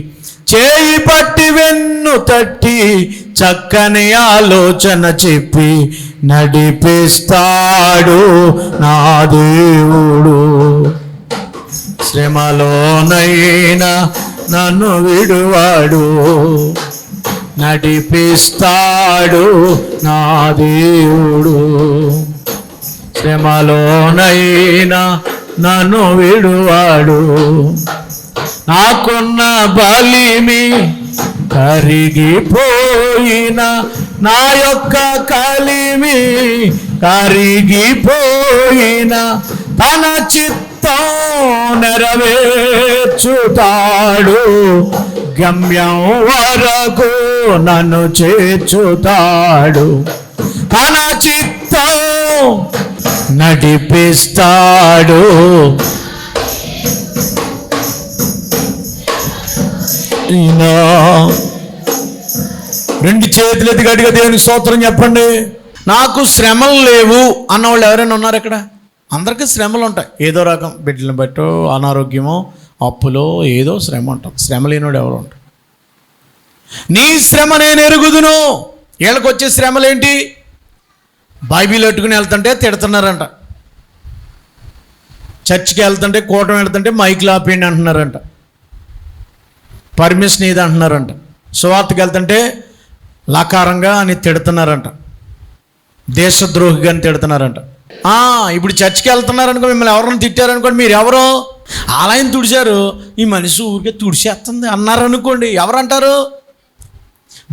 Speaker 1: చేయి పట్టి వెన్ను తట్టి చక్కని ఆలోచన చెప్పి నడిపిస్తాడు నా దేవుడు. శ్రమలోనైనా నన్ను విడువాడు, నడిపిస్తాడు నా దేవుడు. శ్రమలోనైనా నన్ను విడువాడు. నాకున్న బలిమి కరిగిపోయిన, నా యొక్క కలిమి కరిగిపోయిన, తన చిత్తం నెరవేర్చుతాడు. గమ్యం వరకు నన్ను చేర్చుతాడు. తన చిత్తం నడిపిస్తాడు. రెండు చేతులు ఎత్తి గట్టిగా దేవునికి స్తోత్రం చెప్పండి. నాకు శ్రమలు లేవు అన్నవాళ్ళు ఎవరైనా ఉన్నారు ఇక్కడ? అందరికీ శ్రమలు ఉంటాయి, ఏదో రకం. బిడ్డలను బట్టో, అనారోగ్యమో, అప్పులో, ఏదో శ్రమ ఉంటుంది. శ్రమ లేనివాడు ఎవరు ఉంటారు? నీ శ్రమ నేను ఎరుగుదును. వీళ్ళకి వచ్చే శ్రమలేంటి? బైబిల్ పెట్టుకుని వెళ్తుంటే తిడుతున్నారంట, చర్చికి వెళ్తుంటే, కూటమి వెళ్తుంటే మైక్లు ఆపేయండి అంటున్నారంట, పర్మిషన్ ఇది అంటున్నారంట, సువార్తకి వెళ్తుంటే లకారంగా అని తిడుతున్నారంట, దేశద్రోహిగా అని తిడుతున్నారంట. ఇప్పుడు చర్చికి వెళ్తున్నారనుకో, మిమ్మల్ని ఎవరైనా తిట్టారనుకోండి, మీరు ఎవరో ఆలయం తుడిచారు, ఈ మనిషి ఊరికే తుడిచేస్తుంది అన్నారనుకోండి, ఎవరంటారు?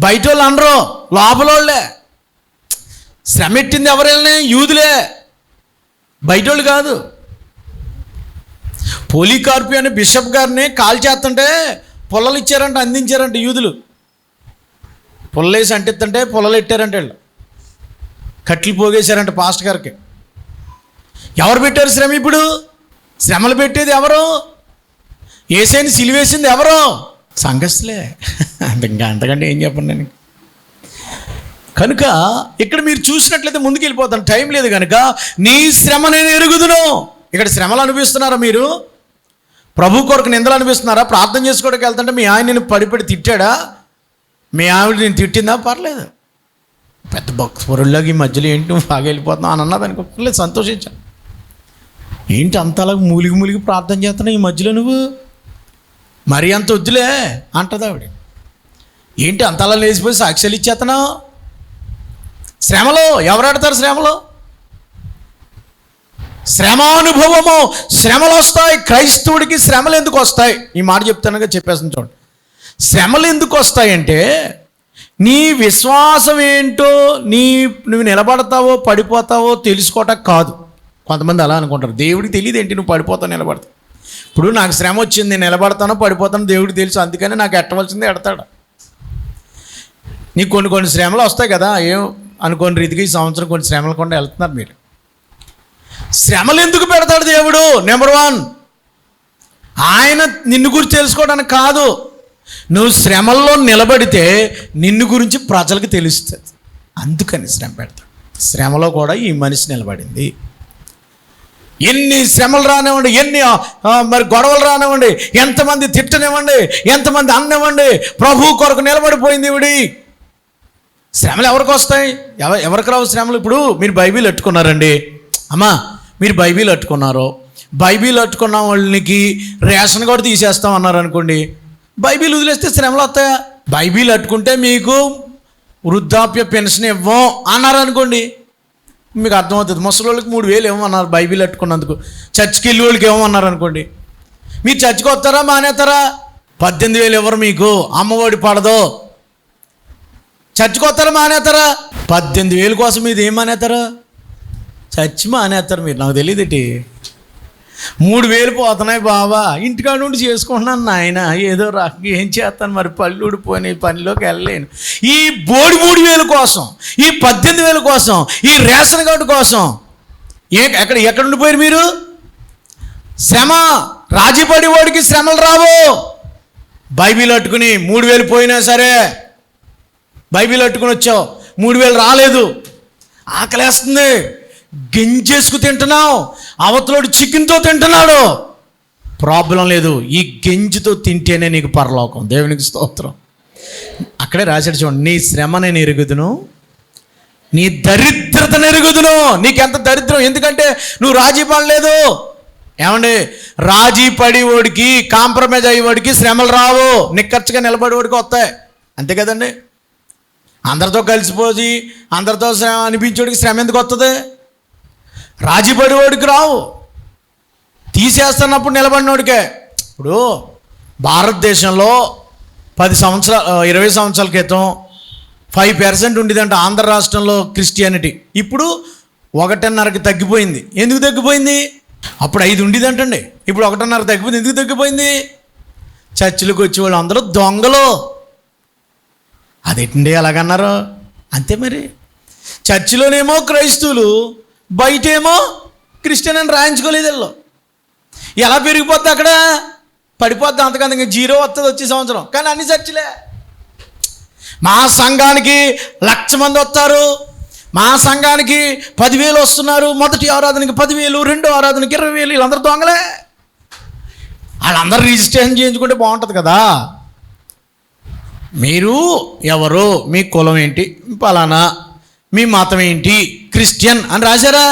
Speaker 1: బయట వాళ్ళు అనరు, లోపల వాళ్ళే. శ్రమ ఎట్టింది ఎవరైనా? యూదులే, బయట వాళ్ళు కాదు. పోలికార్పియో అనే బిషప్ గారిని కాల్ చేస్తుంటే పొల్లలు ఇచ్చారంట, అందించారంట యూదులు. పొల్లలేసి అంటిస్తుంటే పొల్లలు ఎట్టారంట వీళ్ళు, కట్లు పోగేశారంట పాస్టర్ గారికి. ఎవరు పెట్టారు శ్రమ? ఇప్పుడు శ్రమలు పెట్టేది ఎవరు? యేసుని సిలువేసింది ఎవరు? సంఘస్థులే. ఇంకా అంతకంటే ఏం చెప్పండి నేను. కనుక ఇక్కడ మీరు చూసినట్లయితే ముందుకు వెళ్ళిపోతాను, టైం లేదు కనుక. నీ శ్రమ నేను ఎరుగుదును. ఇక్కడ శ్రమలు అనిపిస్తున్నారా మీరు? ప్రభు కొరకు నిందలు అనిపిస్తున్నారా? ప్రార్థన చేసుకోవడానికి వెళ్తుంటే మీ ఆయన నేను పడిపడి తిట్టాడా? మీ ఆవిడ నేను తిట్టిందా? పర్లేదు, పెద్ద భక్తుల్లాగా ఈ మధ్యలో ఏంటి బాగా వెళ్ళిపోతున్నావు అని అన్నదానికి ఒక్కర్లేదు, సంతోషించాను. ఏంటి అంతలా మూలిగి ప్రార్థన చేస్తున్నావు ఈ మధ్యలో నువ్వు? మరీ అంత వద్దులే అంటది ఆవిడ. ఏంటి అంతలా లేచిపోయి సాక్ష్యాలు ఇచ్చేస్తున్నావు? శ్రమలో ఎవరు ఆడతారు? శ్రమలో శ్రమానుభవము, శ్రమలు వస్తాయి. క్రైస్తవుడికి శ్రమలు ఎందుకు వస్తాయి? ఈ మాట చెప్తానుగా చెప్పేస్తాను చూడండి. శ్రమలు ఎందుకు వస్తాయంటే, నీ విశ్వాసం ఏంటో నువ్వు నిలబడతావో పడిపోతావో తెలుసుకోవటం కాదు. కొంతమంది అలా అనుకుంటారు, దేవుడికి తెలియదు ఏంటి నువ్వు పడిపోతావు నిలబడతావు. ఇప్పుడు నాకు శ్రమ వచ్చింది, నేను నిలబడతానో పడిపోతానో దేవుడికి తెలుసు, అందుకని నాకు ఎట్టవలసిందే ఎడతాడు. నీకు కొన్ని శ్రమలు వస్తాయి కదా, ఏం అనుకోని రీతికి ఈ సంవత్సరం కొన్ని శ్రమలు కూడా వెళ్తున్నారు మీరు. శ్రమలు ఎందుకు పెడతాడు దేవుడు? నెంబర్ 1, ఆయన నిన్ను గురించి తెలుసుకోవడానికి కాదు. నువ్వు శ్రమల్లో నిలబడితే నిన్ను గురించి ప్రజలకు తెలుస్తుంది, అందుకని శ్రమ పెడతాడు. శ్రమలో కూడా ఈ మనిషి నిలబడింది. ఎన్ని శ్రమలు రానివ్వండి, ఎన్ని మరి గొడవలు రానివ్వండి, ఎంతమంది తిట్టనివ్వండి, ఎంతమంది అన్నివ్వండి, ప్రభు కొరకు నిలబడిపోయింది ఇవిడి. శ్రమలు ఎవరికి వస్తాయి? ఎవరికి రావు శ్రమలు? ఇప్పుడు మీరు బైబిల్ పెట్టుకున్నారండి, అమ్మా మీరు బైబిల్ పెట్టుకున్నారు, బైబిల్ పెట్టుకున్న వాళ్ళకి రేషన్ కూడా తీసేస్తాం అన్నారు అనుకోండి, బైబిల్ వదిలేస్తే శ్రమలు వస్తాయా? బైబిల్ పెట్టుకుంటే మీకు వృద్ధాప్య పెన్షన్ ఇవ్వం అన్నారు అనుకోండి, మీకు అర్థమవుతుంది. ముసలోళ్ళకి 3,000 ఏమన్నారు బైబిల్ పెట్టుకున్నందుకు. చర్చికి వెళ్ళి వాళ్ళకి ఏమన్నారు అనుకోండి, మీరు చర్చికి వస్తారా మానేస్తారా? 18,000 ఎవరు మీకు, అమ్మఒడి పడదు. చర్చికి వస్తారా మానేస్తారా? 18,000 కోసం మీరు ఏం మానేస్తారా? చర్చి మానేస్తారు మీరు. నాకు తెలియదుటి 3,000 పోతున్నాయి బాబా, ఇంటికాడ నుండి చేసుకుంటున్నాను నాయన, ఏదో రకంగా ఏం చేస్తాను, మరి పళ్ళు ఊడిపోయి పనిలోకి వెళ్ళలేను. ఈ బోడి 3,000 కోసం, ఈ 18,000 కోసం, ఈ రేషన్ కార్డు కోసం ఎక్కడ ఉండిపోయారు మీరు? శ్రమ రాజీ పడేవాడికి శ్రమలు రావు. బైబిల్ పట్టుకుని 3,000 పోయినా సరే, బైబిల్ పట్టుకుని వచ్చావు 3,000 రాలేదు, ఆకలేస్తుంది, గెంజేసుకు తింటున్నావు, అవతలోడు చికెన్తో తింటున్నాడు, ప్రాబ్లం లేదు, ఈ గెంజితో తింటేనే నీకు పరలోకం. దేవునికి స్తోత్రం. అక్కడే రాశాడు చూడండి, నీ శ్రమ నేను ఎరుగుదును, నీ దరిద్రతను ఎరుగుదును. నీకెంత దరిద్రం, ఎందుకంటే నువ్వు రాజీ పడలేదు. ఏమండి, రాజీ పడేవాడికి, కాంప్రమైజ్ అయ్యేవాడికి శ్రమలు రావు, నిక్కచ్చిగా నిలబడేవాడికి వస్తాయి, అంతే కదండి. అందరితో కలిసిపోయి అందరితో అనిపించేవాడికి శ్రమ ఎందుకు వస్తుంది? రాజీ పడేవాడికి రావు, తీసేస్తున్నప్పుడు నిలబడినోడికే. ఇప్పుడు భారతదేశంలో 20 సంవత్సరాల క్రితం 5% ఉండేదంట ఆంధ్ర రాష్ట్రంలో క్రిస్టియానిటీ. ఇప్పుడు 1.5కి తగ్గిపోయింది. ఎందుకు తగ్గిపోయింది? అప్పుడు 5 ఉండేదంటండి, ఇప్పుడు 1.5 తగ్గిపోయింది. ఎందుకు తగ్గిపోయింది? చర్చిలకు వచ్చేవాళ్ళు అందరూ దొంగలు. అదేంటి అలాగన్నారు? అంతే మరి. చర్చిలోనేమో క్రైస్తవులు, బయటేమో క్రిస్టియన్ అని రాయించుకోలేదు వీళ్ళు. ఎలా పెరిగిపోద్ది అక్కడ? పడిపోద్ది, అంతకంత 0 వస్తుంది వచ్చే సంవత్సరం. కానీ అన్ని చర్చిలే. మా సంఘానికి 1,00,000 మంది వస్తారు, మా సంఘానికి 10,000 వస్తున్నారు. మొదటి ఆరాధనకి 10,000, రెండో ఆరాధనకి 20,000. వీళ్ళందరూ దొంగలే. వాళ్ళందరూ రిజిస్ట్రేషన్ చేయించుకుంటే బాగుంటుంది కదా. మీరు ఎవరు, మీ కులం ఏంటి, పలానా, మీ మతం ఏంటి, క్రిస్టియన్ అని రాశారా?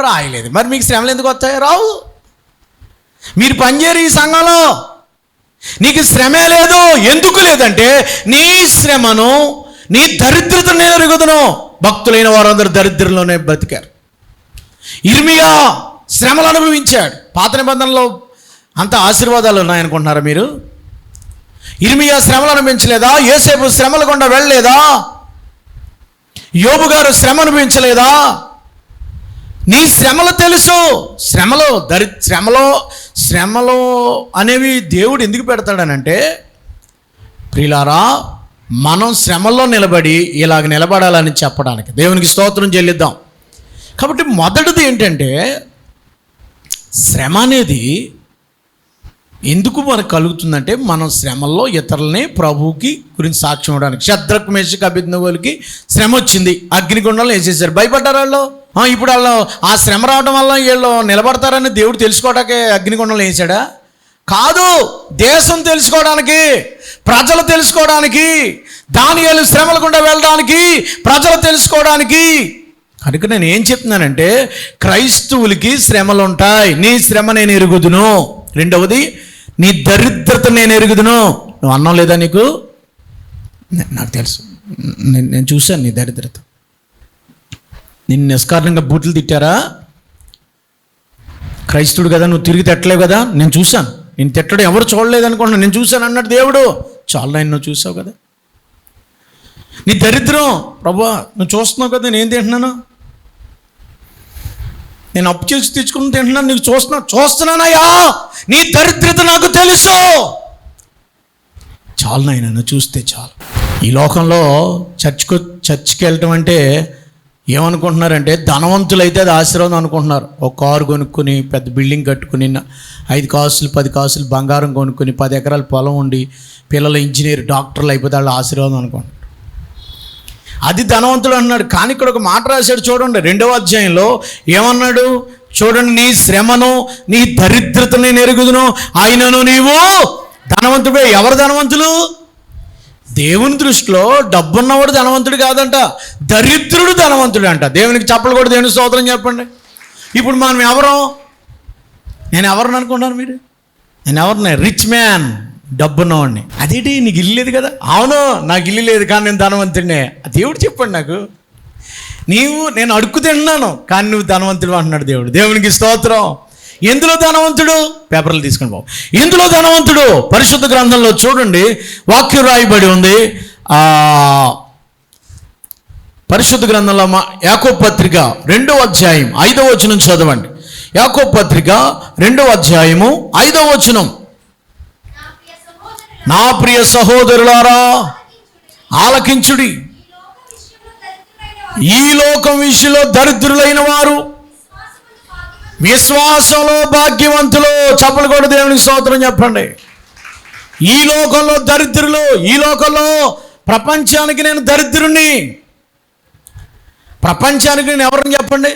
Speaker 1: రాయలేదు. మరి మీకు శ్రమలు ఎందుకు వస్తాయి? రావు. మీరు పనిచేయరు ఈ సంఘంలో, నీకు శ్రమే లేదు. ఎందుకు లేదంటే నీ శ్రమను, నీ దరిద్రతను నేను ఎరుగుదును. భక్తులైన వారందరూ దరిద్రంలోనే బతికారు. ఇర్మియా శ్రమలు అనుభవించాడు. పాత నిబంధనలో అంత ఆశీర్వాదాలు ఉన్నాయనుకుంటున్నారా మీరు? ఇర్మియా శ్రమలు అనుభవించలేదా? యోసేపు శ్రమల గుండా వెళ్ళలేదా? యోబు గారు శ్రమ అనుభవించలేదా? నీ శ్రమలు తెలుసు. శ్రమలో అనేవి దేవుడు ఎందుకు పెడతాడనంటే, ప్రియులారా, మనం శ్రమల్లో నిలబడి ఇలాగ నిలబడాలని చెప్పడానికి. దేవునికి స్తోత్రం చెల్లిద్దాం. కాబట్టి మొదటిది ఏంటంటే, శ్రమ అనేది ఎందుకు మనకు కలుగుతుందంటే, మనం శ్రమల్లో ఇతరులని ప్రభువుకి గురించి సాక్ష్యం ఇవ్వడానికి. శద్రకు మేషకు అబేద్నెగోలకి శ్రమ వచ్చింది, అగ్నిగుండంలో వేసేసారు. భయపడ్డారు వాళ్ళు. ఇప్పుడు వాళ్ళు ఆ శ్రమ రావడం వల్ల వీళ్ళు నిలబడతారని దేవుడు తెలుసుకోవడానికి అగ్నిగుండంలో వేసాడా? కాదు, దేశం తెలుసుకోవడానికి, ప్రజలు తెలుసుకోవడానికి, దానియేలు శ్రమల గుండా వెళ్ళడానికి, ప్రజలు తెలుసుకోవడానికి. కనుక నేను ఏం చెప్తున్నానంటే, క్రైస్తవులకి శ్రమలు ఉంటాయి. నీ శ్రమ నేను ఎరుగుదును. రెండవది, నీ దరిద్రత నేను ఎరుగుదును. నువ్వు అన్నం లేదా నీకు? నాకు తెలుసు, నేను చూశాను నీ దరిద్రత. నిన్ను నిష్కారణంగా బూట్లు తిట్టారా? క్రైస్తవుడు కదా, నువ్వు తిరిగి తిట్టలేవు కదా, నేను చూశాను. నేను తిట్టడం ఎవరు చూడలేదు అనుకుంటున్నాను, నేను చూశాను అన్నాడు దేవుడు. చాలా నువ్వు చూసావు కదా. నీ దరిద్రం ప్రభా నువ్వు చూస్తున్నావు కదా నేను ఏం తింటున్నాను, నేను అప్పు చేసి తెచ్చుకుని తింటున్నాను, నీకు చూస్తున్నానయ్యా, నీ దరిద్రత నాకు తెలుసు. చాలు నాయన, నన్ను చూస్తే చాలు. ఈ లోకంలో చర్చికి వెళ్ళటం అంటే ఏమనుకుంటున్నారంటే, ధనవంతులైతే అది ఆశీర్వాదం అనుకుంటున్నారు. ఒక కారు కొనుక్కొని, పెద్ద బిల్డింగ్ కట్టుకుని, 5 కాసులు 10 కాసులు బంగారం కొనుక్కొని, 10 ఎకరాల పొలం ఉండి, పిల్లలు ఇంజనీర్ డాక్టర్లు అయిపోతే వాళ్ళు ఆశీర్వాదం అనుకుంటున్నారు. అది ధనవంతుడు అన్నాడు. కానీ ఇక్కడ ఒక మాట రాశాడు చూడండి, 2వ అధ్యాయంలో ఏమన్నాడు చూడండి, నీ శ్రమను నీ దరిద్రతని నెరుగుదును, ఆయనను నీవు ధనవంతుడే. ఎవరు ధనవంతులు? దేవుని దృష్టిలో డబ్బున్నవాడు ధనవంతుడు కాదంట, దరిద్రుడు ధనవంతుడు అంట. దేవునికి చప్పలు కూడా, దేవుని స్తోత్రం చెప్పండి. ఇప్పుడు మనం ఎవరు? నేను ఎవరిని అనుకుంటాను మీరు? నేను ఎవరిని? రిచ్ మ్యాన్, డబ్బున్నవాడిని. అదేంటి నీకు ఇల్లు లేదు కదా? అవును, నాకు ఇల్లు లేదు కానీ నేను ధనవంతుడినే. దేవుడు చెప్పండి నాకు. నేను అడుక్కు తింటున్నాను కానీ నువ్వు ధనవంతుడు అంటున్నాడు దేవుడు. దేవునికి స్తోత్రం. ఎందులో ధనవంతుడు? పేపర్లు తీసుకుని బాబు. ఎందులో ధనవంతుడు? పరిశుద్ధ గ్రంథంలో చూడండి, వాక్యం రాయబడి ఉంది. పరిశుద్ధ గ్రంథంలో యాకోబు పత్రిక 2వ అధ్యాయం 5వ వచనం చదవండి. యాకోబు పత్రిక 2వ అధ్యాయము 5వ వచనం. నా ప్రియ సహోదరులారా ఆలకించుడి, ఈ లోకం విషయంలో దరిద్రులైన వారు విశ్వాసంలో భాగ్యవంతులు. చప్పలు కూడా దేవునికి స్తోత్రం చెప్పండి. ఈ లోకంలో దరిద్రులు, ఈ లోకంలో ప్రపంచానికి నేను దరిద్రుని. ప్రపంచానికి నేను ఎవరిని చెప్పండి?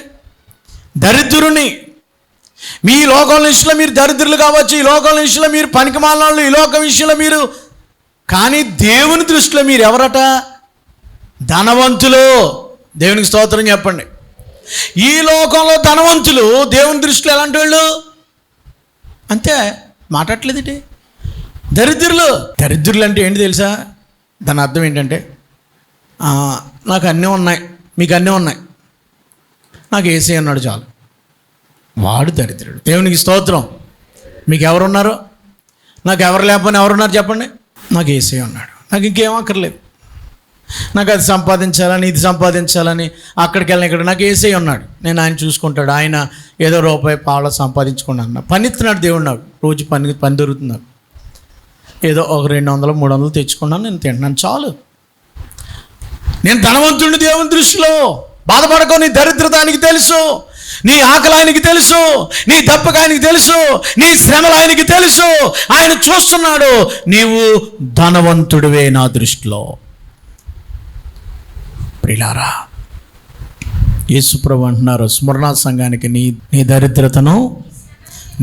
Speaker 1: దరిద్రుని. మీ లోకం విషయంలో మీరు దరిద్రులు కావచ్చు, ఈ లోకం విషయంలో మీరు పనికిమాలిన, ఈ లోకం విషయంలో మీరు, కానీ దేవుని దృష్టిలో మీరు ఎవరట? ధనవంతులు. దేవునికి స్తోత్రం చెప్పండి. ఈ లోకంలో ధనవంతులు, దేవుని దృష్టిలో ఎలాంటి వాళ్ళు? అంతే, మాట్లాడలేదేంటి? దరిద్రులు. దరిద్రులు అంటే ఏంటి తెలుసా? దాని అర్థం ఏంటంటే, నాకు అన్నీ ఉన్నాయి, మీకు అన్నీ ఉన్నాయి, నాకు ఏసీ అన్నాడు చాలు, వాడు దరిద్రుడు. దేవునికి స్తోత్రం. మీకు ఎవరున్నారు? నాకు ఎవరు లేకపోయినా ఎవరున్నారు చెప్పండి? నాకు ఏసీ ఉన్నాడు, నాకు ఇంకేం అక్కర్లేదు, నాకు అది సంపాదించాలని ఇది సంపాదించాలని అక్కడికి వెళ్ళిన ఇక్కడ నాకు ఏసీ ఉన్నాడు, నేను ఆయన చూసుకుంటాడు, ఆయన ఏదో రూపాయి పావుల సంపాదించుకున్నాను, పని ఇస్తున్నాడు దేవుడు నాకు, రోజు పని దొరుకుతున్నాడు, ఏదో ఒక 200 300 తెచ్చుకున్నాను, నేను తింటున్నాను చాలు. నేను ధనవంతుడిని దేవుని దృష్టిలో. బాధపడకో, నీ దరిద్రత ఆయనకి తెలుసు, నీ ఆకలి ఆయనకి తెలుసు, నీ దప్పక ఆయనకి తెలుసు, నీ శ్రమలు ఆయనకి తెలుసు, ఆయన చూస్తున్నాడు. నీవు ధనవంతుడివే నా దృష్టిలో. ప్రియులారా, యేసుప్రభు అంటున్నారు స్మరణ సంఘానికి, నీ దరిద్రతను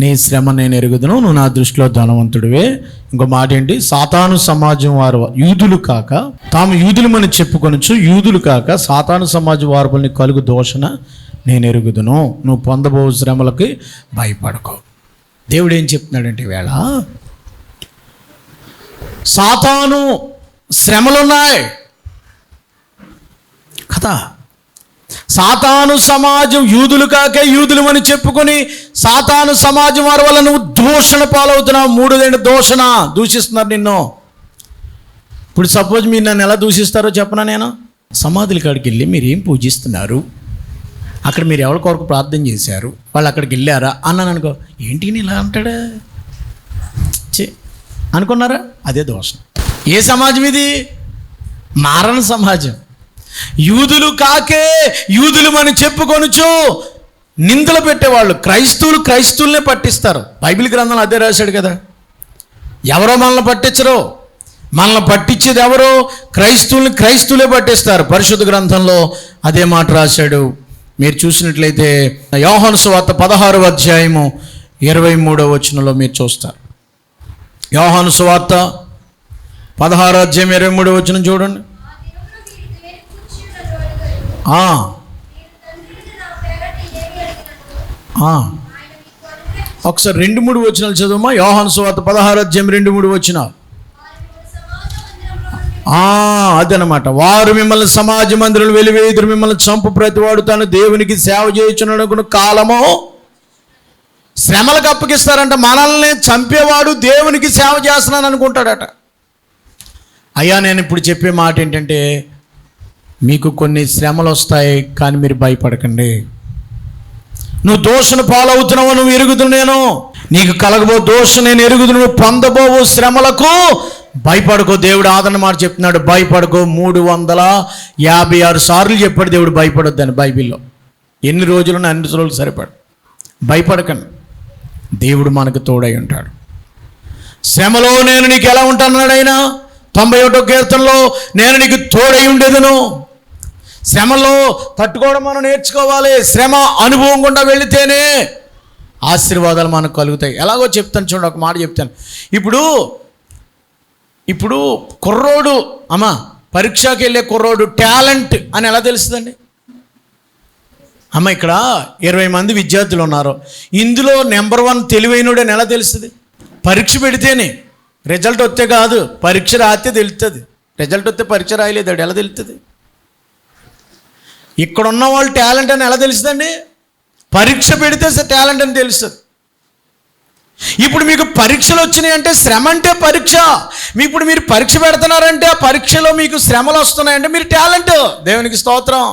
Speaker 1: నీ శ్రమ నేను ఎరుగుదును, నువ్వు నా దృష్టిలో ధనవంతుడివే. ఇంకో మాట ఏంటి? సాతాను సమాజం వారు యూదులు కాక తాము యూదులమని చెప్పుకొనొచ్చు, యూదులు కాక సాతాను సమాజం వారు కలుగు దోషణ నేను ఎరుగుదును, నువ్వు పొందబో శ్రమలకి భయపడకో. దేవుడు ఏం చెప్తున్నాడంటే, వేళ సాతాను శ్రమలున్నాయి కదా. సాతాను సమాజం యూదులు కాకే యూదులమని చెప్పుకొని సాతాను సమాజం వారి వల్ల నువ్వు దూషణ పాలవుతున్నావు. 3 దూషణ, దూషిస్తున్నారు నిన్ను. ఇప్పుడు సపోజ్ మీరు నన్ను ఎలా దూషిస్తారో చెప్పనా? నేను సమాధుల కాడికి వెళ్ళి మీరు ఏం పూజిస్తున్నారు, అక్కడ మీరు ఎవరి కొరకు ప్రార్థన చేశారు, వాళ్ళు అక్కడికి వెళ్ళారా అన్నాను అనుకో, ఏంటి ఇలా అంటాడా అనుకున్నారా? అదే దోషం. ఏ సమాజం ఇది? మారణ సమాజం. యూదులు కాకే యూదులమని చెప్పుకొనుచు నిందలు పెట్టేవాళ్ళు క్రైస్తవులనే పట్టిస్తారు. బైబిల్ గ్రంథంలో అదే రాశాడు కదా. ఎవరో మనల్ని పట్టించరు, మనల్ని పట్టించేది ఎవరో? క్రైస్తవులే పట్టిస్తారు. పరిశుద్ధ గ్రంథంలో అదే మాట రాశాడు. మీరు చూసినట్లయితే యోహాను సువార్త 16వ అధ్యాయము 23వ వచనంలో మీరు చూస్తారు. యోహాను సువార్త 16వ అధ్యాయం 23వ వచనం చూడండి. ఒకసారి 2-3 వచనాలు చదువుమా. యోహాను సువార్త 16వ అధ్యాయం 2-3 వచనాలు. అదనమాట. వారు మిమ్మల్ని సమాజ మందిరంలో వెలివేయుదురు, మిమ్మల్ని చంపు ప్రతివాడు తాను దేవునికి సేవ చేయుచున్ననుకున్న కాలము. శ్రమలకు అప్పగిస్తారంట. మనల్ని చంపేవాడు దేవునికి సేవ చేస్తున్నాను అనుకుంటాడట. అయ్యా, నేను ఇప్పుడు చెప్పే మాట ఏంటంటే, మీకు కొన్ని శ్రమలు వస్తాయి, కానీ మీరు భయపడకండి. నువ్వు దోషణ పాలవుతున్నావు, నువ్వు ఎరుగుతున్నాను. నీకు కలగబో దోషం నేను ఎరుగుదు, నువ్వు పొందబోవు శ్రమలకు భయపడుకో. దేవుడు ఆదరణ మాట చెప్తున్నాడు, భయపడుకో. 356 సార్లు చెప్పాడు దేవుడు భయపడొద్దని బైబిల్లో. ఎన్ని రోజులు అన్ని రోజులు సరిపడు. భయపడకండి, దేవుడు మనకు తోడై ఉంటాడు. శ్రమలో నేను నీకు ఎలా ఉంటానన్నాడు ఆయన 91వ కీర్తనలో, నేను నీకు తోడై ఉండేదను. శ్రమలో తట్టుకోవడం మనం నేర్చుకోవాలి. శ్రమ అనుభవం గుండా వెళితేనే ఆశీర్వాదాలు మనకు కలుగుతాయి. ఎలాగో చెప్తాను చూడండి, ఒక మాట చెప్తాను. ఇప్పుడు కుర్రోడు పరీక్షకి వెళ్ళే కుర్రోడు టాలెంట్ అని ఎలా తెలుస్తుందండి? ఇక్కడ 20 మంది విద్యార్థులు ఉన్నారు, ఇందులో నెంబర్ 1 తెలివైనడు అని ఎలా తెలుస్తుంది? పరీక్ష పెడితేనే. రిజల్ట్ వస్తే కాదు, పరీక్ష రాస్తే తెలుస్తుంది. రిజల్ట్ వస్తే పరీక్ష రాయలేదు ఎలా తెలుస్తుంది? ఇక్కడ ఉన్న వాళ్ళు టాలెంట్ అని ఎలా తెలుస్తుందండి? పరీక్ష పెడితే టాలెంట్ అని తెలుస్తుంది. ఇప్పుడు మీకు పరీక్షలు వచ్చినాయి అంటే శ్రమ అంటే పరీక్ష. ఇప్పుడు మీరు పరీక్ష పెడుతున్నారంటే ఆ పరీక్షలో మీకు శ్రమలు వస్తున్నాయంటే మీరు టాలెంట్. దేవునికి స్తోత్రం.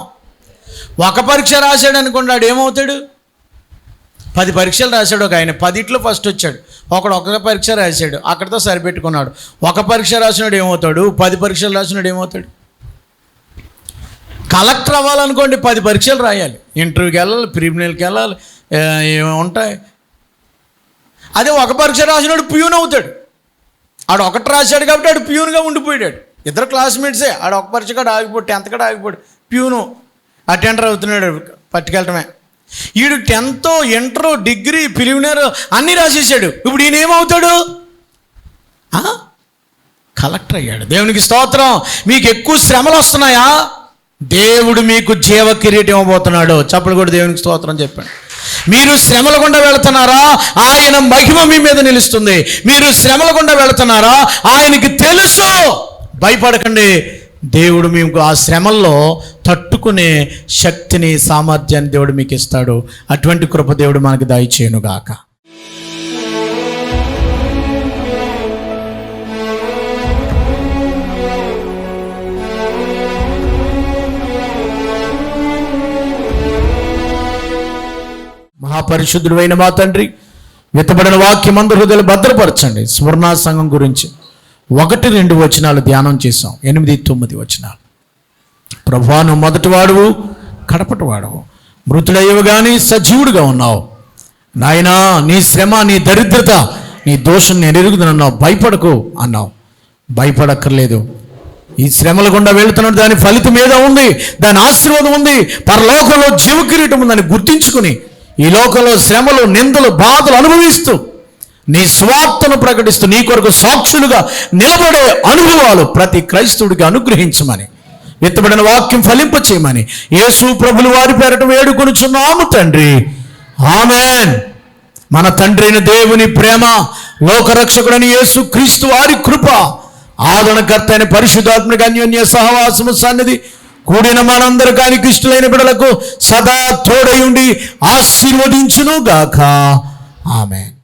Speaker 1: ఒక పరీక్ష రాశాడు అనుకున్నాడు, ఏమవుతాడు? 10 పరీక్షలు రాశాడు ఒక ఆయన, 10 ఫస్ట్ వచ్చాడు. ఒకడు ఒక పరీక్ష రాశాడు, అక్కడితో సరిపెట్టుకున్నాడు. ఒక పరీక్ష రాసినాడు ఏమవుతాడు? 10 పరీక్షలు రాసినాడు ఏమవుతాడు? కలెక్టర్ అవ్వాలనుకోండి 10 పరీక్షలు రాయాలి, ఇంటర్వ్యూకి వెళ్ళాలి, ప్రిలిమినరీకి వెళ్ళాలి, ఉంటాయి. అదే ఒక పరీక్ష రాసినాడు ప్యూన్ అవుతాడు. ఆడు ఒకటి రాశాడు కాబట్టి ఆడు ప్యూన్గా ఉండిపోయాడు. ఇద్దరు క్లాస్మేట్సే. ఆడు ఒక పరీక్ష కాడ ఆగిపోయాడు, 10th కాడ ఆగిపోయాడు. ప్యూను అటెండర్ అవుతున్నాడు, పట్టుకెళ్ళటమే. వీడు 10th, ఇంటర్, డిగ్రీ, ప్రిలిమినరీ అన్నీ రాసేసాడు. ఇప్పుడు ఈయన ఏమవుతాడు? కలెక్టర్ అయ్యాడు. దేవునికి స్తోత్రం. మీకు ఎక్కువ శ్రమలు వస్తున్నాయా? దేవుడు మీకు జీవ కిరీటం ఇవ్వబోతున్నాడు. చప్పుడు కూడా దేవునికి స్తోత్రం చెప్పండి. మీరు శ్రమల గుండా వెళుతున్నారా? ఆయన మహిమ మీ మీద నిలుస్తుంది. మీరు శ్రమల గుండా వెళుతున్నారా? ఆయనకి తెలుసు. భయపడకండి, దేవుడు మీకు ఆ శ్రమల్లో తట్టుకునే శక్తిని, సామర్థ్యాన్ని దేవుడు మీకు ఇస్తాడు. అటువంటి కృప దేవుడు మనకి దయచేయునుగాక. మహాపరిశుద్ధుడైన మా తండ్రి, విత్తబడిన వాక్యమందు హృదయాలు భద్రపరచండి. స్వర్ణ సంఘం గురించి 1-2 వచనాలు ధ్యానం చేసాం. 8-9 వచనాలు. ప్రభువా, నువ్వు మొదటివాడువు, కడపటివాడువు, మృతుడయ్యవు కానీ సజీవుడుగా ఉన్నావు. నాయనా, నీ శ్రమ, నీ దరిద్రత, నీ దోషం నేను ఎరుగుదనన్నావు. భయపడకు అన్నావు. భయపడక్కర్లేదు. ఈ శ్రమల గుండా వెళుతున్నాడు, దాని ఫలితం ఏదో ఉంది, దాని ఆశీర్వాదం ఉంది. పరలోకంలో జీవ కిరీటం ఉందని గుర్తించుకుని ఈ లోకంలో శ్రమలు, నిందలు, బాధలు అనుభవిస్తూ నీ స్వార్థను ప్రకటిస్తూ నీ కొరకు సాక్షులుగా నిలబడే అనుభవాలు ప్రతి క్రైస్తవుడికి అనుగ్రహించమని, విత్తబడిన వాక్యం ఫలింప చేయమని యేసు ప్రభుల వారి పేరట వేడుకొనుచున్నాము తండ్రి. ఆమేన్. మన తండ్రి అయిన దేవుని ప్రేమ, లోకరక్షకుడని యేసు క్రీస్తు వారి కృప, ఆదరణకర్త అయిన పరిశుద్ధాత్మక అన్యోన్య సహవాసము సన్నిధి కూడిన మనందరూ కానీ ఇష్టలైన బిడ్డలకు సదా తోడై ఉండి ఆశీర్వదించును గాక. ఆమేన్.